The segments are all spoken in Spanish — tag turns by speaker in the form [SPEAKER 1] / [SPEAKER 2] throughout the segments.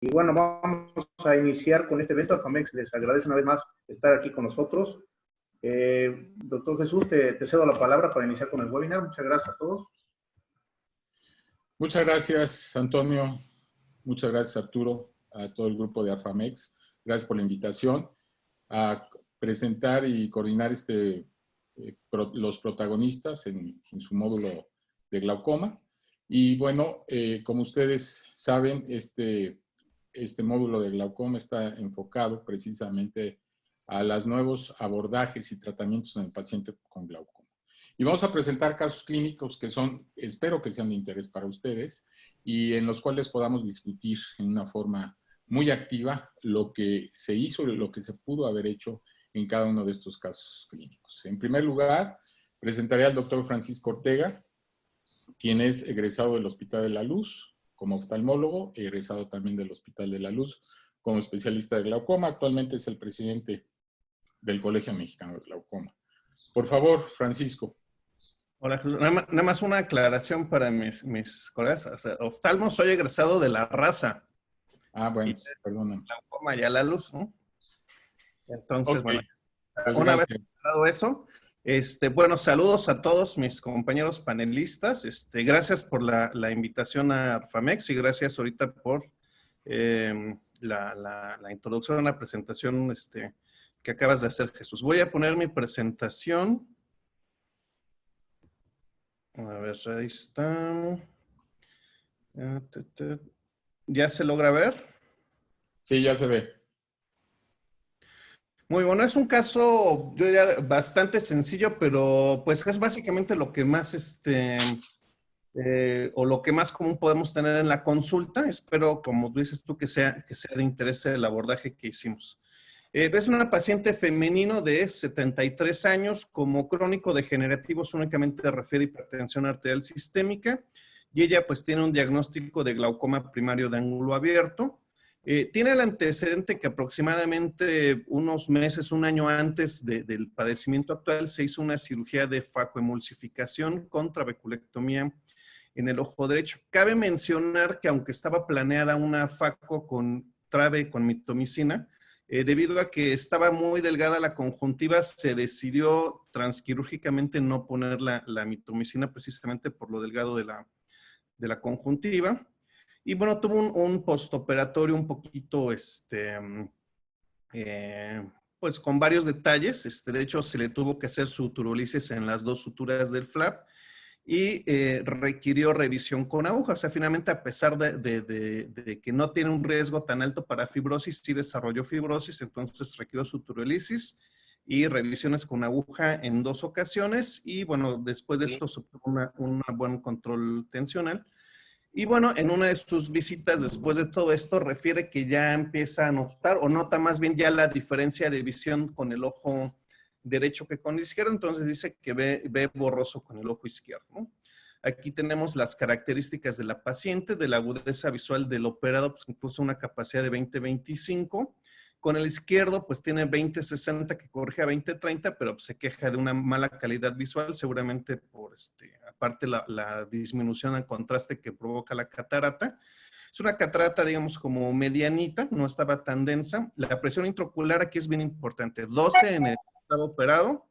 [SPEAKER 1] Y bueno, vamos a iniciar con este evento. AlfaMex les agradece una vez más estar aquí con nosotros. Doctor Jesús, te cedo la palabra para iniciar con el webinar. Muchas gracias a todos.
[SPEAKER 2] Muchas gracias, Antonio. Muchas gracias, Arturo, a todo el grupo de AlfaMex. Gracias por la invitación a presentar y coordinar los protagonistas en su módulo de glaucoma. Y bueno, como ustedes saben, este módulo de glaucoma está enfocado precisamente a los nuevos abordajes y tratamientos en el paciente con glaucoma. Y vamos a presentar casos clínicos que espero que sean de interés para ustedes y en los cuales podamos discutir en una forma muy activa lo que se hizo y lo que se pudo haber hecho en cada uno de estos casos clínicos. En primer lugar, presentaré al doctor Francisco Ortega, quien es egresado del Hospital de la Luz como oftalmólogo, egresado también del Hospital de la Luz como especialista de glaucoma. Actualmente es el presidente del Colegio Mexicano de Glaucoma. Por favor, Francisco.
[SPEAKER 3] Hola, Jesús. Nada más una aclaración para mis colegas. O sea, oftalmo, soy egresado de la raza.
[SPEAKER 2] Ah, bueno, perdóname.
[SPEAKER 3] Glaucoma y a la Luz, ¿no? Entonces,
[SPEAKER 2] Okay.
[SPEAKER 3] Bueno, una vez aclarado eso, bueno, saludos a todos mis compañeros panelistas. Gracias por la invitación a AlfaMex y gracias ahorita por la introducción a la presentación que acabas de hacer, Jesús. Voy a poner mi presentación. A ver, ahí está. ¿Ya se logra ver?
[SPEAKER 2] Sí, ya se ve.
[SPEAKER 3] Muy bueno, es un caso, yo diría, bastante sencillo, pero pues es básicamente lo que más, o lo que más común podemos tener en la consulta. Espero, como dices tú, que sea de interés el abordaje que hicimos. Es una paciente femenino de 73 años, como crónico degenerativo únicamente refiere hipertensión arterial sistémica, y ella pues tiene un diagnóstico de glaucoma primario de ángulo abierto. Tiene el antecedente que aproximadamente unos meses, un año antes del padecimiento actual, se hizo una cirugía de facoemulsificación con trabeculectomía en el ojo derecho. Cabe mencionar que aunque estaba planeada una faco con trabe con mitomicina, debido a que estaba muy delgada la conjuntiva, se decidió transquirúrgicamente no poner la mitomicina precisamente por lo delgado de la conjuntiva. Y bueno, tuvo un postoperatorio un poquito, pues con varios detalles. De hecho, se le tuvo que hacer suturólisis en las dos suturas del flap y requirió revisión con aguja. O sea, finalmente, a pesar de que no tiene un riesgo tan alto para fibrosis, sí desarrolló fibrosis, entonces requirió suturólisis y revisiones con aguja en 2 ocasiones. Y bueno, después de esto, un buen control tensional. Y bueno, en una de sus visitas, después de todo esto, refiere que ya empieza a notar, o nota más bien ya la diferencia de visión con el ojo derecho que con el izquierdo. Entonces dice que ve borroso con el ojo izquierdo, ¿no? Aquí tenemos las características de la paciente, de la agudeza visual del operado, pues incluso una capacidad de 20/25. Con el izquierdo, pues tiene 20/60 que corrige a 20/30, pero pues, se queja de una mala calidad visual, seguramente por aparte la disminución al contraste que provoca la catarata. Es una catarata, digamos, como medianita, no estaba tan densa. La presión intraocular aquí es bien importante, 12 en el estado operado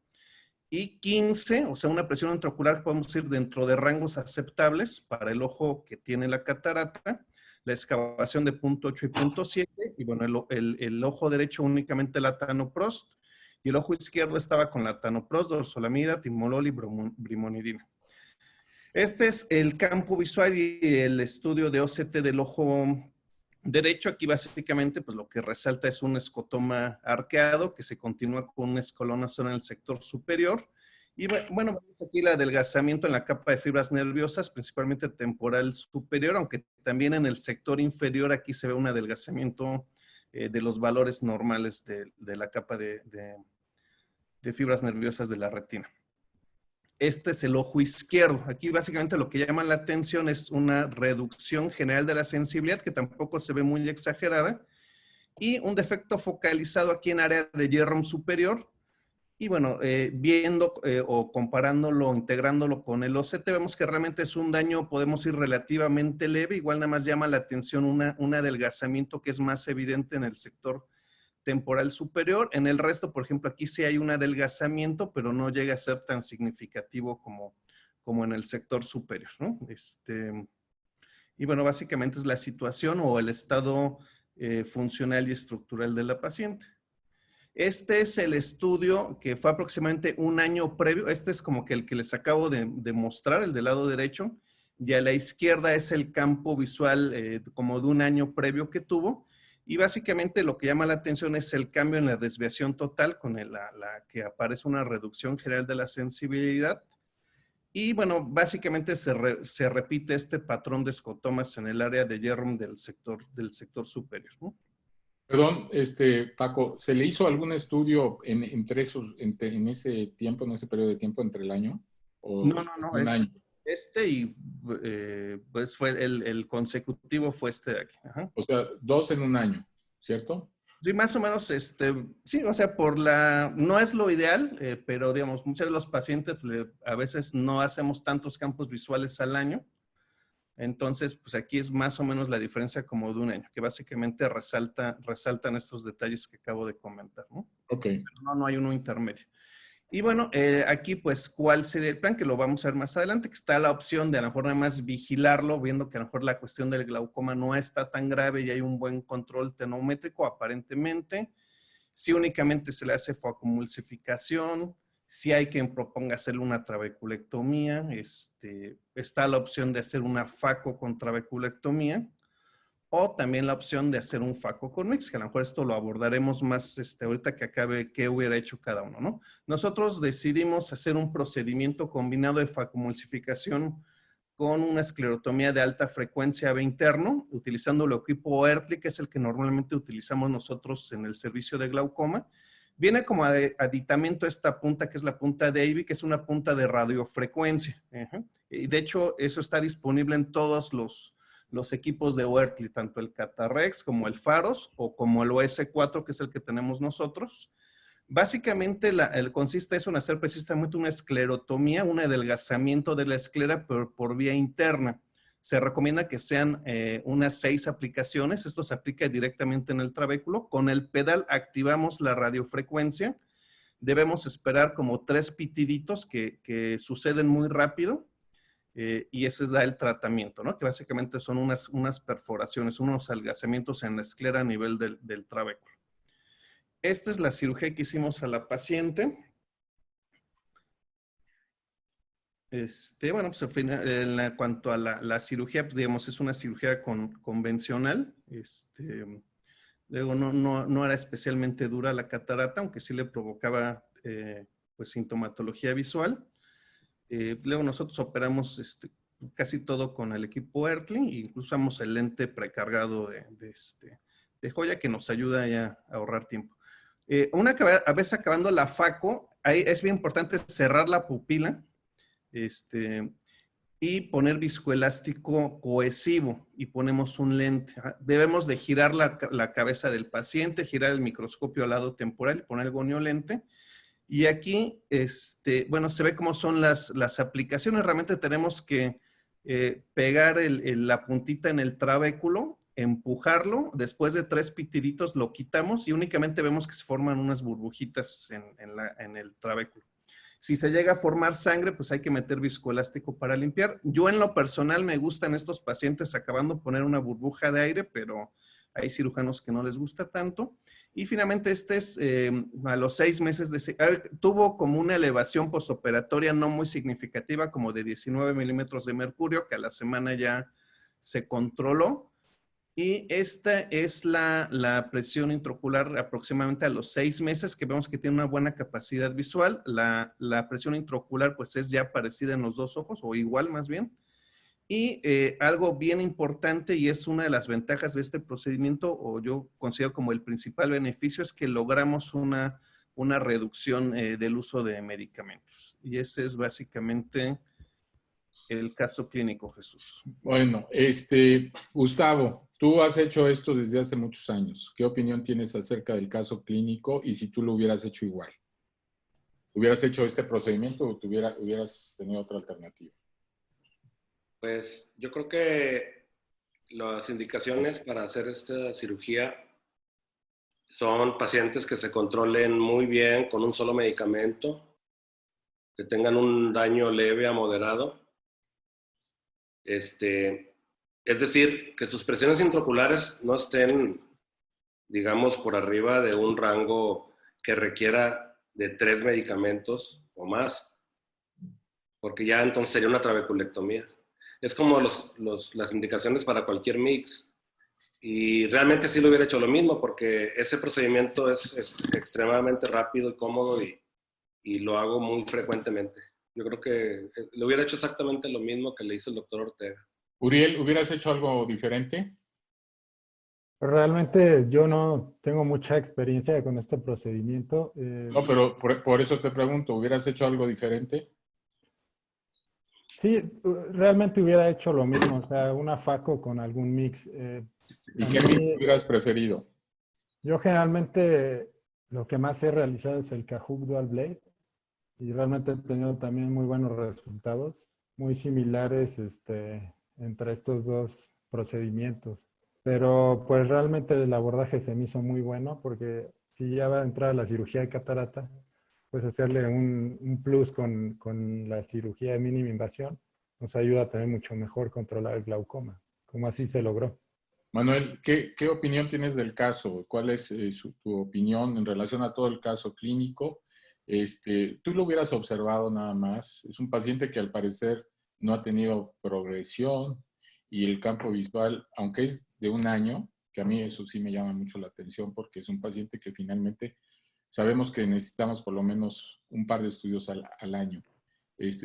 [SPEAKER 3] y 15, o sea, una presión intraocular podemos ir dentro de rangos aceptables para el ojo que tiene la catarata. La excavación de 0.8 y 0.7, y bueno, el ojo derecho únicamente la tanoprost, y el ojo izquierdo estaba con la tanoprost, dorsolamida, timolol y brimonidina. Este es el campo visual y el estudio de OCT del ojo derecho. Aquí básicamente pues lo que resalta es un escotoma arqueado que se continúa con una escolonación en el sector superior. Y bueno, vemos aquí el adelgazamiento en la capa de fibras nerviosas, principalmente temporal superior, aunque también en el sector inferior aquí se ve un adelgazamiento de los valores normales de la capa de fibras nerviosas de la retina. Este es el ojo izquierdo. Aquí básicamente lo que llama la atención es una reducción general de la sensibilidad, que tampoco se ve muy exagerada, y un defecto focalizado aquí en área de Jerome superior. Y bueno, viendo o comparándolo, integrándolo con el OCT, vemos que realmente es un daño, podemos ir relativamente leve. Igual nada más llama la atención un adelgazamiento que es más evidente en el sector temporal superior. En el resto, por ejemplo, aquí sí hay un adelgazamiento, pero no llega a ser tan significativo como en el sector superior, ¿no? Y bueno, básicamente es la situación o el estado funcional y estructural de la paciente. Este es el estudio que fue aproximadamente un año previo. Este es como que el que les acabo de mostrar, el del lado derecho. Y a la izquierda es el campo visual como de un año previo que tuvo. Y básicamente lo que llama la atención es el cambio en la desviación total con la que aparece una reducción general de la sensibilidad. Y bueno, básicamente se repite este patrón de escotomas en el área de Jerome del sector superior, ¿no?
[SPEAKER 2] Perdón, Paco, ¿se le hizo algún estudio en ese tiempo, en ese periodo de tiempo entre el año? ¿O
[SPEAKER 3] No,
[SPEAKER 2] un año?
[SPEAKER 3] y pues fue el consecutivo fue este de aquí. Ajá.
[SPEAKER 2] O sea, 2 en un año, ¿cierto?
[SPEAKER 3] Sí, más o menos, sí, o sea, no es lo ideal, pero digamos, muchos de los pacientes a veces no hacemos tantos campos visuales al año. Entonces, pues aquí es más o menos la diferencia como de un año, que básicamente resaltan estos detalles que acabo de comentar, ¿no?
[SPEAKER 2] Ok.
[SPEAKER 3] Pero no hay uno intermedio. Y bueno, aquí pues, ¿cuál sería el plan? Que lo vamos a ver más adelante, que está la opción de a lo mejor nada más vigilarlo, viendo que a lo mejor la cuestión del glaucoma no está tan grave y hay un buen control tenométrico aparentemente. Si únicamente se le hace focoemulsificación, si hay quien proponga hacerle una trabeculectomía, está la opción de hacer una faco con trabeculectomía, o también la opción de hacer un faco con mix, que a lo mejor esto lo abordaremos más ahorita que acabe qué hubiera hecho cada uno, ¿no? Nosotros decidimos hacer un procedimiento combinado de facomulsificación con una esclerotomía de alta frecuencia AB interno, utilizando el equipo Oertli, que es el que normalmente utilizamos nosotros en el servicio de glaucoma. Viene como aditamento esta punta, que es la punta Davy, que es una punta de radiofrecuencia. Y de hecho, eso está disponible en todos los equipos de Oertli, tanto el Catarrex como el Faros o como el OS4, que es el que tenemos nosotros. Básicamente, consiste eso en hacer precisamente una esclerotomía, un adelgazamiento de la esclera por vía interna. Se recomienda que sean unas 6 aplicaciones. Esto se aplica directamente en el trabéculo. Con el pedal activamos la radiofrecuencia. Debemos esperar como 3 pitiditos que suceden muy rápido. Y ese da el tratamiento, ¿no? Que básicamente son unas perforaciones, unos adelgazamientos en la esclera a nivel del trabéculo. Esta es la cirugía que hicimos a la paciente. Bueno, pues en cuanto a la cirugía, pues, digamos, es una cirugía convencional. Luego no era especialmente dura la catarata, aunque sí le provocaba pues sintomatología visual. Luego nosotros operamos casi todo con el equipo Oertli, e incluso usamos el lente precargado de joya que nos ayuda ya a ahorrar tiempo. A veces acabando la faco, ahí es bien importante cerrar la pupila y poner viscoelástico cohesivo y ponemos un lente. Debemos de girar la cabeza del paciente, girar el microscopio al lado temporal y poner el goniolente. Y aquí, bueno, se ve cómo son las aplicaciones. Realmente tenemos que pegar la puntita en el trabéculo, empujarlo, después de 3 pitiditos lo quitamos y únicamente vemos que se forman unas burbujitas en el trabéculo. Si se llega a formar sangre, pues hay que meter viscoelástico para limpiar. Yo en lo personal me gustan estos pacientes acabando de poner una burbuja de aire, pero hay cirujanos que no les gusta tanto. Y finalmente es a los 6 meses tuvo como una elevación postoperatoria no muy significativa, como de 19 milímetros de mercurio, que a la semana ya se controló. Y esta es la presión intraocular aproximadamente a los 6 meses, que vemos que tiene una buena capacidad visual. La presión intraocular pues es ya parecida en los 2 ojos, o igual más bien. Y algo bien importante, y es una de las ventajas de este procedimiento, o yo considero como el principal beneficio, es que logramos una reducción del uso de medicamentos. Y ese es básicamente el caso clínico, Jesús.
[SPEAKER 2] Bueno, Gustavo, tú has hecho esto desde hace muchos años. ¿Qué opinión tienes acerca del caso clínico y si tú lo hubieras hecho igual? ¿Hubieras hecho este procedimiento o hubieras tenido otra alternativa?
[SPEAKER 4] Pues yo creo que las indicaciones para hacer esta cirugía son pacientes que se controlen muy bien con un solo medicamento, que tengan un daño leve a moderado. Es decir, que sus presiones intraoculares no estén, digamos, por arriba de un rango que requiera de 3 medicamentos o más, porque ya entonces sería una trabeculectomía. Es como las indicaciones para cualquier mix. Y realmente sí lo hubiera hecho lo mismo, porque ese procedimiento es extremadamente rápido y cómodo y lo hago muy frecuentemente. Yo creo que le hubiera hecho exactamente lo mismo que le hizo el doctor Ortega.
[SPEAKER 2] Uriel, ¿hubieras hecho algo diferente?
[SPEAKER 5] Realmente yo no tengo mucha experiencia con este procedimiento.
[SPEAKER 2] No, pero por eso te pregunto, ¿hubieras hecho algo diferente?
[SPEAKER 5] Sí, realmente hubiera hecho lo mismo, o sea, una FACO con algún mix.
[SPEAKER 2] ¿Y
[SPEAKER 5] A
[SPEAKER 2] qué
[SPEAKER 5] mí,
[SPEAKER 2] mix hubieras preferido?
[SPEAKER 5] yo generalmente lo que más he realizado es el Kahoot Dual Blade y realmente he tenido también muy buenos resultados, muy similares entre estos dos procedimientos. Pero pues realmente el abordaje se me hizo muy bueno porque si ya va a entrar a la cirugía de catarata, pues hacerle un plus con la cirugía de mínima invasión nos ayuda a tener mucho mejor controlar el glaucoma, como así se logró.
[SPEAKER 2] Manuel, ¿qué opinión tienes del caso? ¿Cuál es tu opinión en relación a todo el caso clínico? ¿Tú lo hubieras observado nada más? Es un paciente que al parecer no ha tenido progresión y el campo visual, aunque es de un año, que a mí eso sí me llama mucho la atención porque es un paciente que finalmente sabemos que necesitamos por lo menos un par de estudios al año.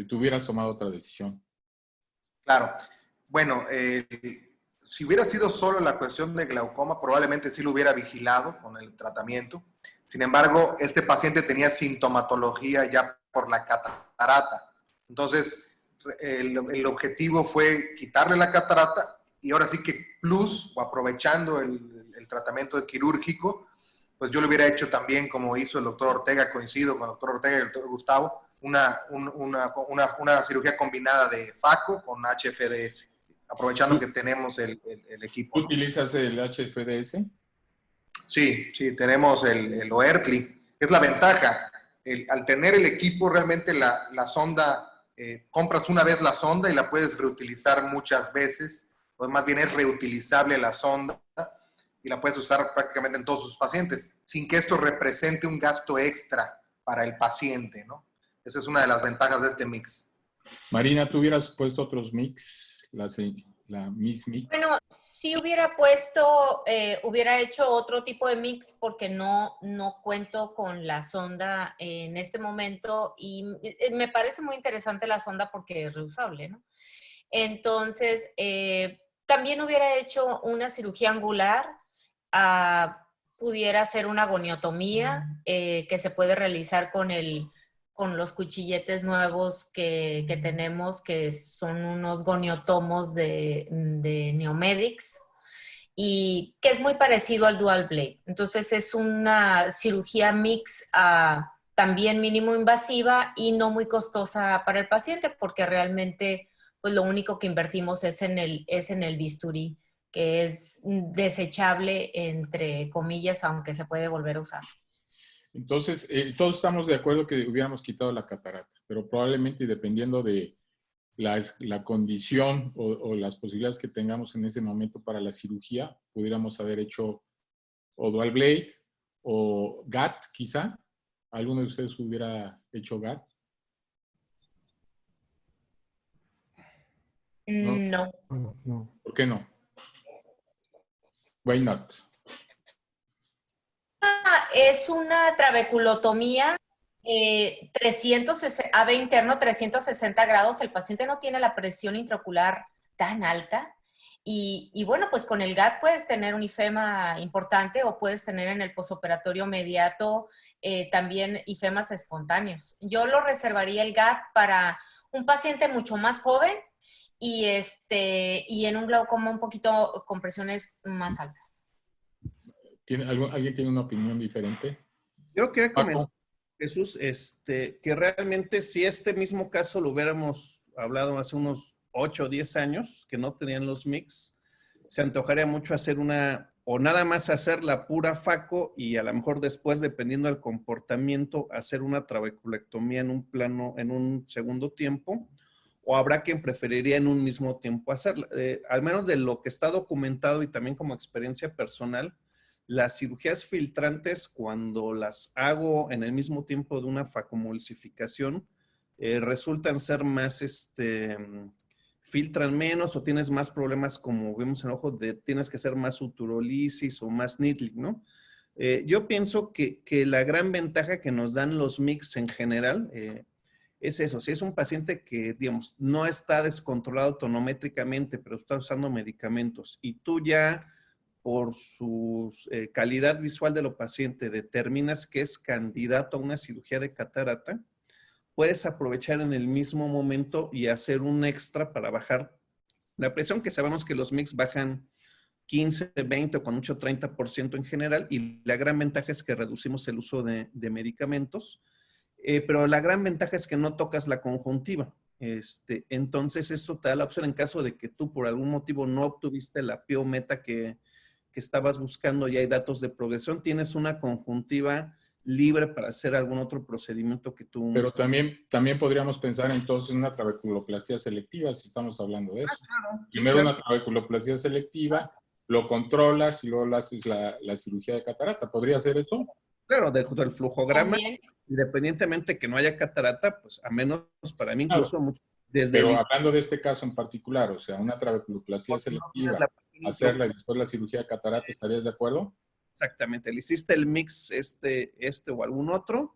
[SPEAKER 2] ¿Tú hubieras tomado otra decisión?
[SPEAKER 6] Claro. Bueno, si hubiera sido solo la cuestión de glaucoma, probablemente sí lo hubiera vigilado con el tratamiento. Sin embargo, este paciente tenía sintomatología ya por la catarata. Entonces, el objetivo fue quitarle la catarata y ahora sí que plus, o aprovechando el tratamiento quirúrgico, pues yo lo hubiera hecho también como hizo el doctor Ortega, coincido con el doctor Ortega y el doctor Gustavo, una cirugía combinada de FACO con HFDS, aprovechando que tenemos el equipo,
[SPEAKER 2] ¿Tú
[SPEAKER 6] ¿no?
[SPEAKER 2] utilizas el HFDS?
[SPEAKER 6] Sí, tenemos el OERTLI. Es la ventaja. Al tener el equipo, realmente la sonda, compras una vez la sonda y la puedes reutilizar muchas veces, o más bien es reutilizable la sonda y la puedes usar prácticamente en todos sus pacientes, sin que esto represente un gasto extra para el paciente, ¿no? Esa es una de las ventajas de este mix.
[SPEAKER 2] Marina, ¿tú hubieras puesto otros mix? La Miss Mix.
[SPEAKER 7] Bueno, sí hubiera hubiera hecho otro tipo de mix porque no cuento con la sonda en este momento y me parece muy interesante la sonda porque es reusable, ¿no? Entonces, también hubiera hecho una cirugía angular, pudiera hacer una goniotomía que se puede realizar con los cuchilletes nuevos que tenemos, que son unos goniotomos de Neomedics, y que es muy parecido al Dual Blade. Entonces es una cirugía mix también mínimo invasiva y no muy costosa para el paciente, porque realmente pues lo único que invertimos es en el bisturí, que es desechable, entre comillas, aunque se puede volver a usar.
[SPEAKER 2] Entonces, todos estamos de acuerdo que hubiéramos quitado la catarata, pero probablemente dependiendo de la condición o las posibilidades que tengamos en ese momento para la cirugía, pudiéramos haber hecho o Dual Blade o GAT, quizá. ¿Alguno de ustedes hubiera hecho GAT?
[SPEAKER 7] No.
[SPEAKER 5] No.
[SPEAKER 2] ¿Por qué no? Why not?
[SPEAKER 7] Es una trabeculotomía 360, AB interno 360 grados. El paciente no tiene la presión intraocular tan alta. Y bueno, pues con el GAT puedes tener un ifema importante o puedes tener en el posoperatorio inmediato también ifemas espontáneos. Yo lo reservaría el GAT para un paciente mucho más joven y en un glaucoma un poquito con presiones más altas.
[SPEAKER 2] ¿Alguien tiene una opinión diferente?
[SPEAKER 3] Yo quería comentar. Jesús, que realmente si este mismo caso lo hubiéramos hablado hace unos 8 o 10 años, que no tenían los mix, se antojaría mucho hacer o nada más hacer la pura faco y a lo mejor después, dependiendo del comportamiento, hacer una trabeculectomía en un segundo tiempo, o habrá quien preferiría en un mismo tiempo hacerla. Al menos de lo que está documentado y también como experiencia personal, las cirugías filtrantes, cuando las hago en el mismo tiempo de una facomulsificación, resultan ser más, filtran menos o tienes más problemas, como vemos en el ojo, tienes que hacer más suturolisis o más needling, ¿no? Yo pienso que la gran ventaja que nos dan los mix en general es eso. Si es un paciente que, digamos, no está descontrolado tonométricamente, pero está usando medicamentos y tú ya por su calidad visual de los pacientes determinas que es candidato a una cirugía de catarata, puedes aprovechar en el mismo momento y hacer un extra para bajar la presión, que sabemos que los mix bajan 15, 20 o con mucho 30% en general, y la gran ventaja es que reducimos el uso de medicamentos, pero la gran ventaja es que no tocas la conjuntiva. Entonces, esto te da la opción en caso de que tú por algún motivo no obtuviste la PIO meta que estabas buscando y hay datos de progresión, tienes una conjuntiva libre para hacer algún otro procedimiento que tú...
[SPEAKER 2] Pero también podríamos pensar entonces en una trabeculoplastia selectiva, si estamos hablando de eso.
[SPEAKER 3] Claro. Sí,
[SPEAKER 2] Primero
[SPEAKER 3] claro.
[SPEAKER 2] una trabeculoplastia selectiva, lo controlas y luego le haces la cirugía de catarata. ¿Podría ser eso?
[SPEAKER 3] Claro, del flujograma,
[SPEAKER 7] También.
[SPEAKER 3] independientemente que no haya catarata, pues a menos para mí
[SPEAKER 2] Claro.
[SPEAKER 3] incluso mucho, desde
[SPEAKER 2] Pero hablando de este caso en particular, o sea, una trabeculoplastia selectiva, hacerla y después la cirugía de catarata, ¿estarías de acuerdo?
[SPEAKER 3] Exactamente, le hiciste el mix o algún otro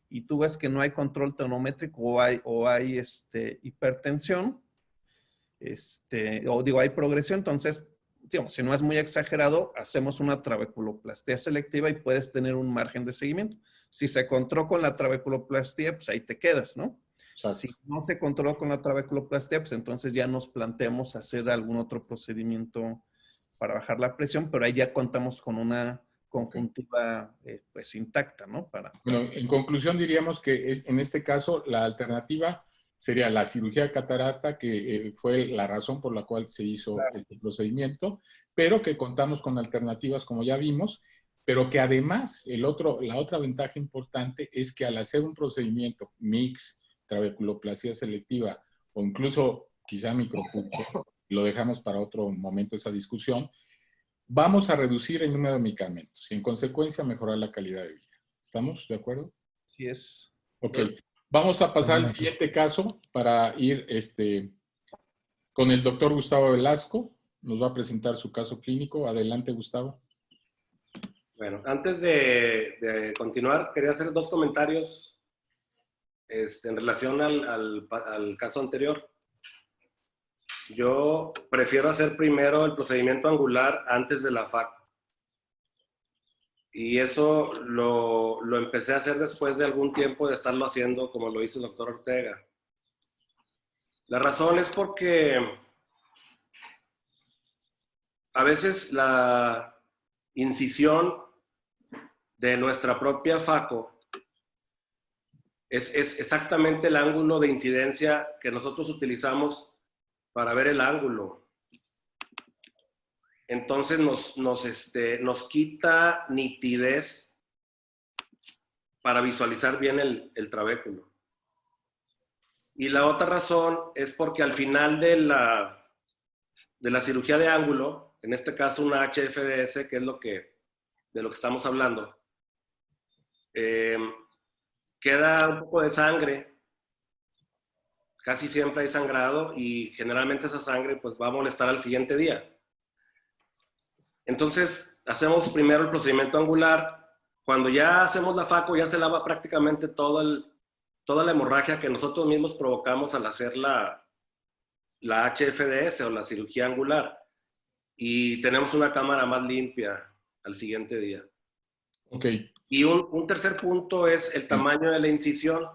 [SPEAKER 3] y tú ves que no hay control tonométrico o hay hipertensión, hay progresión, entonces, digamos, si no es muy exagerado, hacemos una trabeculoplastia selectiva y puedes tener un margen de seguimiento. Si se controló con la trabeculoplastia, pues ahí te quedas, ¿no?
[SPEAKER 2] Exacto.
[SPEAKER 3] Si no se controló con la trabeculoplastia, pues entonces ya nos planteamos hacer algún otro procedimiento para bajar la presión, pero ahí ya contamos con una conjuntiva pues intacta, ¿no?
[SPEAKER 2] Bueno, en conclusión diríamos que en este caso la alternativa sería la cirugía de catarata, que fue la razón por la cual se hizo este procedimiento, pero que contamos con alternativas como ya vimos, pero que además la otra ventaja importante es que al hacer un procedimiento mix, trabeculoplastia selectiva o incluso quizá micropunto, lo dejamos para otro momento esa discusión, vamos a reducir el número de medicamentos y en consecuencia mejorar la calidad de vida. ¿Estamos de acuerdo?
[SPEAKER 3] Sí es.
[SPEAKER 2] Ok. Vamos a pasar al siguiente caso para ir con el doctor Gustavo Velasco. Nos va a presentar su caso clínico. Adelante, Gustavo.
[SPEAKER 4] Bueno, antes de continuar, quería hacer 2 comentarios en relación al caso anterior. Yo prefiero hacer primero el procedimiento angular antes de la FAC. Y eso lo empecé a hacer después de algún tiempo de estarlo haciendo como lo hizo el doctor Ortega. La razón es porque a veces la incisión de nuestra propia FACO es exactamente el ángulo de incidencia que nosotros utilizamos para ver el ángulo. Entonces nos quita nitidez para visualizar bien el trabéculo. Y la otra razón es porque al final de la cirugía de ángulo, en este caso una HFDS, que es de lo que estamos hablando, queda un poco de sangre. Casi siempre hay sangrado y generalmente esa sangre pues va a molestar al siguiente día. Entonces, hacemos primero el procedimiento angular. Cuando ya hacemos la FACO, ya se lava prácticamente toda la hemorragia que nosotros mismos provocamos al hacer la HFDS o la cirugía angular. Y tenemos una cámara más limpia al siguiente día.
[SPEAKER 2] Ok.
[SPEAKER 4] Y un tercer punto es el tamaño de la incisión,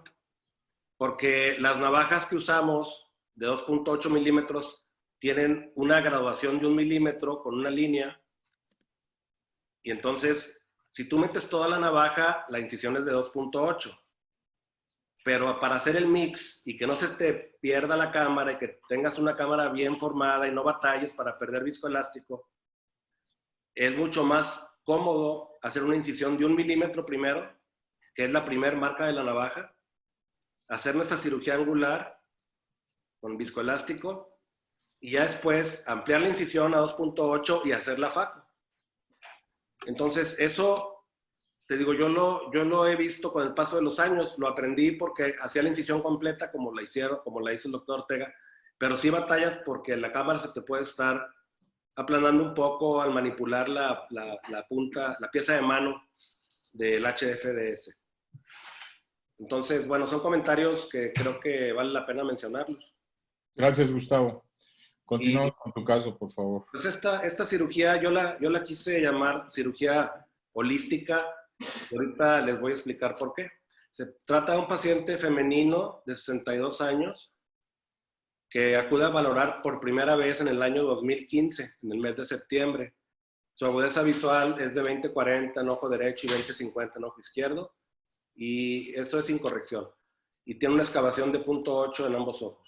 [SPEAKER 4] porque las navajas que usamos de 2.8 milímetros tienen una graduación de 1 milímetro con una línea. Y entonces, si tú metes toda la navaja, la incisión es de 2.8. pero para hacer el mix y que no se te pierda la cámara y que tengas una cámara bien formada y no batalles para perder viscoelástico, es mucho más cómodo hacer una incisión de 1 milímetro primero, que es la primera marca de la navaja, hacer nuestra cirugía angular con viscoelástico y ya después ampliar la incisión a 2.8 y hacer la FACO. Entonces, eso, te digo, yo lo he visto con el paso de los años, lo aprendí porque hacía la incisión completa como la hizo el doctor Ortega, pero sí batallas porque la cámara se te puede estar aplanando un poco al manipular la punta, la pieza de mano del HFDS. Entonces, bueno, son comentarios que creo que vale la pena mencionarlos.
[SPEAKER 2] Gracias, Gustavo. Continúa con tu caso, por favor.
[SPEAKER 4] Pues esta cirugía yo la quise llamar cirugía holística. Ahorita les voy a explicar por qué. Se trata de un paciente femenino de 62 años que acude a valorar por primera vez en el año 2015, en el mes de septiembre. Su agudeza visual es de 20/40 en ojo derecho y 20/50 en ojo izquierdo, y eso es sin corrección. Y tiene una excavación de 0.8 en ambos ojos.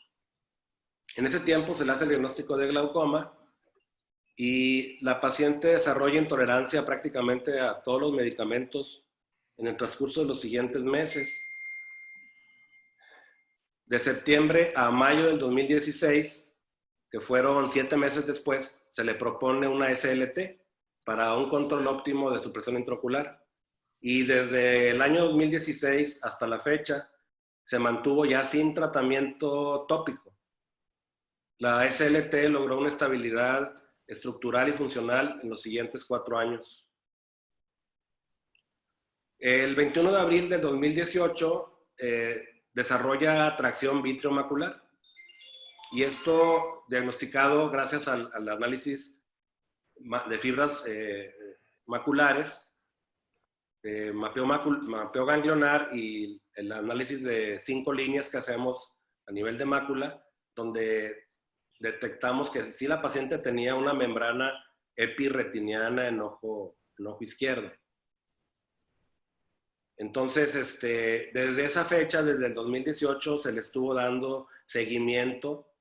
[SPEAKER 4] En ese tiempo se le hace el diagnóstico de glaucoma y la paciente desarrolla intolerancia prácticamente a todos los medicamentos en el transcurso de los siguientes meses. De septiembre a mayo del 2016, que fueron 7 meses después, se le propone una SLT para un control óptimo de su presión intraocular. Y desde el año 2016 hasta la fecha, se mantuvo ya sin tratamiento tópico. La SLT logró una estabilidad estructural y funcional en los siguientes 4 años. El 21 de abril del 2018 desarrolla tracción vitreomacular, y esto diagnosticado gracias al análisis de fibras maculares, mapeo ganglionar y el análisis de 5 líneas que hacemos a nivel de mácula, donde detectamos que sí la paciente tenía una membrana epirretiniana en ojo izquierdo. Entonces, desde esa fecha, desde el 2018, se le estuvo dando seguimiento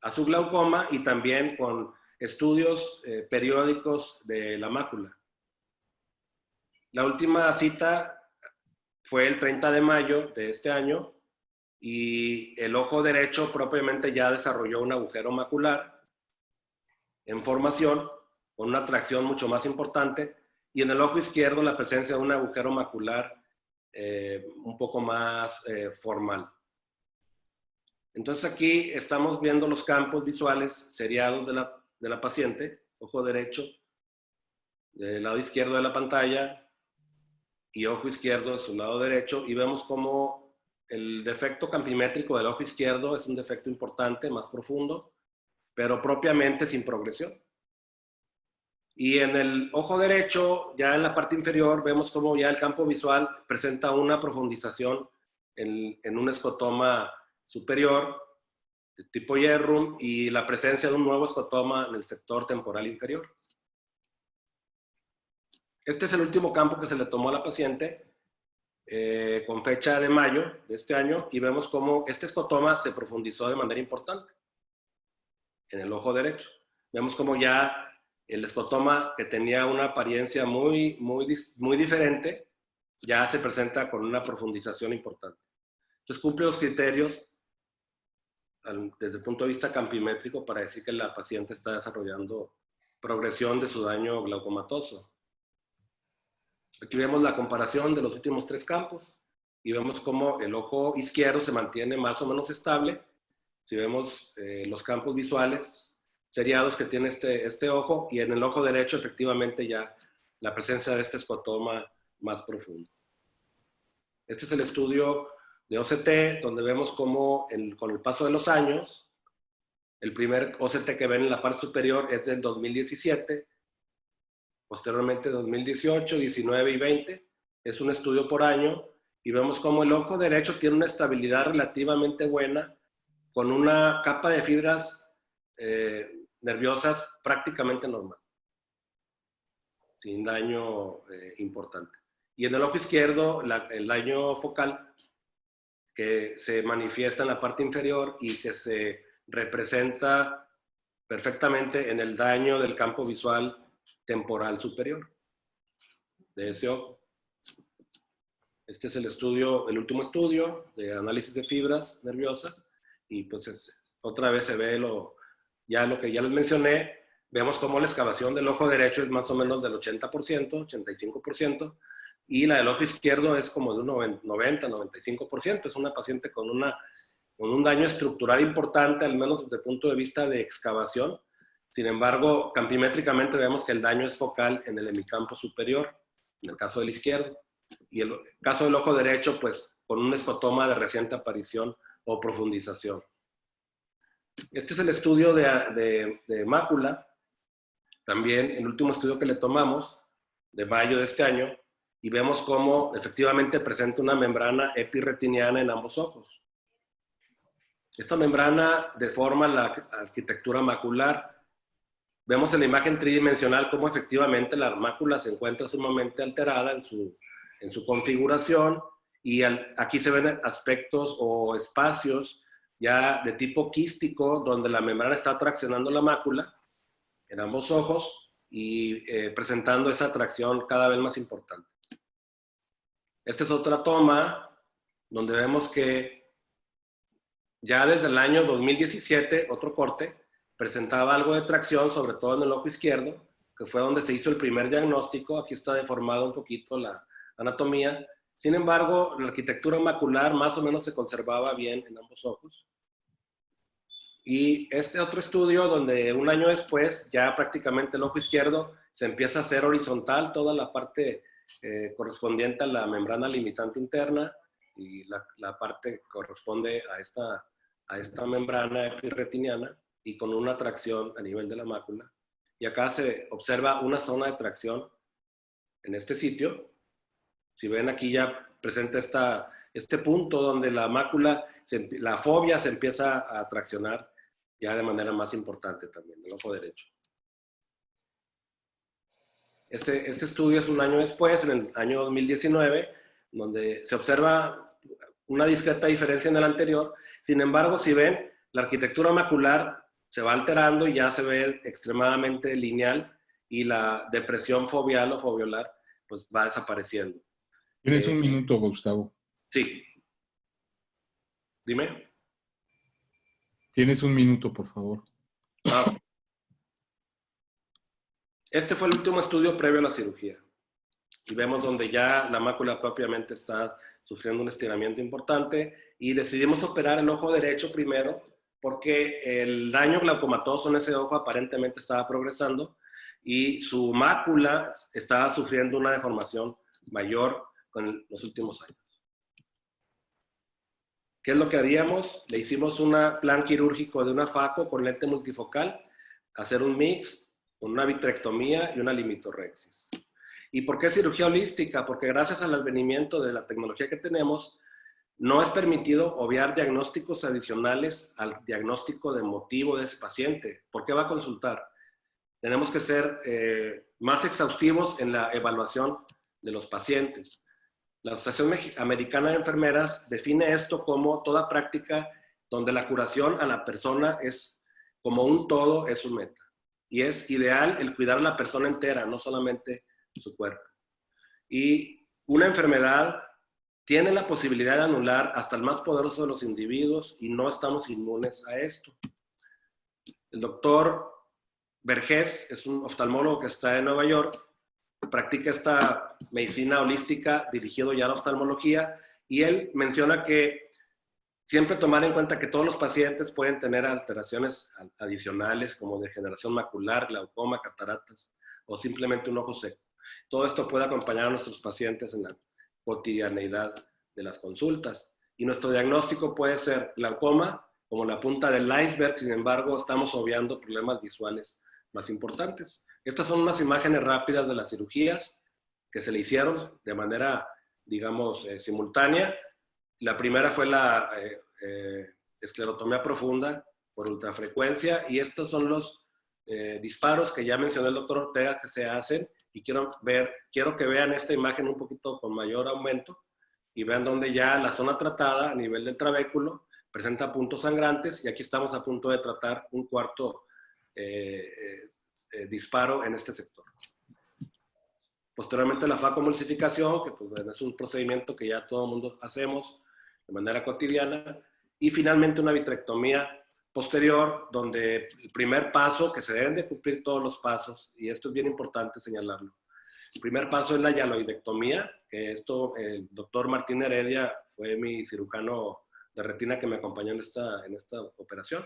[SPEAKER 4] a su glaucoma y también con estudios periódicos de la mácula. La última cita fue el 30 de mayo de este año y el ojo derecho propiamente ya desarrolló un agujero macular en formación con una tracción mucho más importante, y en el ojo izquierdo la presencia de un agujero macular un poco más formal. Entonces aquí estamos viendo los campos visuales seriados de la paciente, ojo derecho, del lado izquierdo de la pantalla y ojo izquierdo de su lado derecho, y vemos cómo el defecto campimétrico del ojo izquierdo es un defecto importante, más profundo, pero propiamente sin progresión. Y en el ojo derecho, ya en la parte inferior, vemos cómo ya el campo visual presenta una profundización en un escotoma superior de tipo Yerrum y la presencia de un nuevo escotoma en el sector temporal inferior. Este es el último campo que se le tomó a la paciente con fecha de mayo de este año, y vemos cómo este escotoma se profundizó de manera importante en el ojo derecho. Vemos cómo ya el escotoma, que tenía una apariencia muy diferente, ya se presenta con una profundización importante. Entonces cumple los criterios desde el punto de vista campimétrico para decir que la paciente está desarrollando progresión de su daño glaucomatoso. Aquí vemos la comparación de los últimos 3 campos y vemos cómo el ojo izquierdo se mantiene más o menos estable. Si vemos los campos visuales seriados que tiene este ojo, y en el ojo derecho efectivamente ya la presencia de este escotoma más profundo. Este es el estudio de OCT, donde vemos cómo con el paso de los años, el primer OCT que ven en la parte superior es del 2017, posteriormente 2018, 19 y 20. Es un estudio por año, y vemos cómo el ojo derecho tiene una estabilidad relativamente buena, con una capa de fibras nerviosas prácticamente normal, sin daño importante. Y en el ojo izquierdo, el daño focal, que se manifiesta en la parte inferior y que se representa perfectamente en el daño del campo visual temporal superior de ese ojo. Este es el estudio, el último estudio de análisis de fibras nerviosas, y pues otra vez se ve lo que ya les mencioné. Vemos cómo la excavación del ojo derecho es más o menos del 80%, 85%, y la del ojo izquierdo es como de un 90, 95%. Es una paciente con un daño estructural importante, al menos desde el punto de vista de excavación. Sin embargo, campimétricamente vemos que el daño es focal en el hemicampo superior, en el caso del izquierdo. Y el caso del ojo derecho, pues con un escotoma de reciente aparición o profundización. Este es el estudio de mácula. También el último estudio que le tomamos, de mayo de este año, y vemos cómo efectivamente presenta una membrana epirretiniana en ambos ojos. Esta membrana deforma la arquitectura macular. Vemos en la imagen tridimensional cómo efectivamente la mácula se encuentra sumamente alterada en su configuración, y aquí se ven aspectos o espacios ya de tipo quístico donde la membrana está traccionando la mácula en ambos ojos y presentando esa tracción cada vez más importante. Esta es otra toma donde vemos que ya desde el año 2017, otro corte, presentaba algo de tracción, sobre todo en el ojo izquierdo, que fue donde se hizo el primer diagnóstico. Aquí está deformado un poquito la anatomía. Sin embargo, la arquitectura macular más o menos se conservaba bien en ambos ojos. Y este otro estudio donde un año después ya prácticamente el ojo izquierdo se empieza a hacer horizontal, toda la parte correspondiente a la membrana limitante interna, y la parte corresponde a esta membrana epirretiniana, y con una tracción a nivel de la mácula. Y acá se observa una zona de tracción en este sitio. Si ven, aquí ya presenta este punto donde la mácula, la fobia se empieza a traccionar ya de manera más importante también, del ojo derecho. Este estudio es un año después, en el año 2019, donde se observa una discreta diferencia en el anterior. Sin embargo, si ven, la arquitectura macular se va alterando y ya se ve extremadamente lineal, y la depresión foveal o foviolar pues va desapareciendo.
[SPEAKER 2] Tienes un minuto, Gustavo.
[SPEAKER 4] Sí. Dime.
[SPEAKER 2] Tienes un minuto, por favor.
[SPEAKER 4] Este fue el último estudio previo a la cirugía. Y vemos donde ya la mácula propiamente está sufriendo un estiramiento importante, y decidimos operar el ojo derecho primero porque el daño glaucomatoso en ese ojo aparentemente estaba progresando y su mácula estaba sufriendo una deformación mayor con los últimos años. ¿Qué es lo que haríamos? Le hicimos un plan quirúrgico de una FACO con lente multifocal, hacer un mix, una vitrectomía y una limitorrexis. ¿Y por qué cirugía holística? Porque gracias al advenimiento de la tecnología que tenemos, no es permitido obviar diagnósticos adicionales al diagnóstico de motivo de ese paciente. ¿Por qué va a consultar? Tenemos que ser más exhaustivos en la evaluación de los pacientes. La Asociación Americana de Enfermeras define esto como toda práctica donde la curación a la persona es como un todo, es su meta. Y es ideal el cuidar a la persona entera, no solamente su cuerpo. Y una enfermedad tiene la posibilidad de anular hasta el más poderoso de los individuos, y no estamos inmunes a esto. El doctor Vergés es un oftalmólogo que está en Nueva York, practica esta medicina holística dirigido ya a la oftalmología, y él menciona que siempre tomar en cuenta que todos los pacientes pueden tener alteraciones adicionales como degeneración macular, glaucoma, cataratas o simplemente un ojo seco. Todo esto puede acompañar a nuestros pacientes en la cotidianeidad de las consultas. Y nuestro diagnóstico puede ser glaucoma como la punta del iceberg, sin embargo, estamos obviando problemas visuales más importantes. Estas son unas imágenes rápidas de las cirugías que se le hicieron de manera, digamos, simultánea. La primera fue la esclerotomía profunda por ultrafrecuencia, y estos son los disparos que ya mencionó el doctor Ortega que se hacen, y quiero que vean esta imagen un poquito con mayor aumento, y vean donde ya la zona tratada a nivel del trabéculo presenta puntos sangrantes y aquí estamos a punto de tratar un cuarto disparo en este sector. Posteriormente la facomulsificación, que pues, es un procedimiento que ya todo el mundo hacemos de manera cotidiana, y finalmente una vitrectomía posterior, donde el primer paso, que se deben de cumplir todos los pasos, y esto es bien importante señalarlo. El primer paso es la hialoidectomía, que esto, el doctor Martín Heredia fue mi cirujano de retina que me acompañó en esta operación.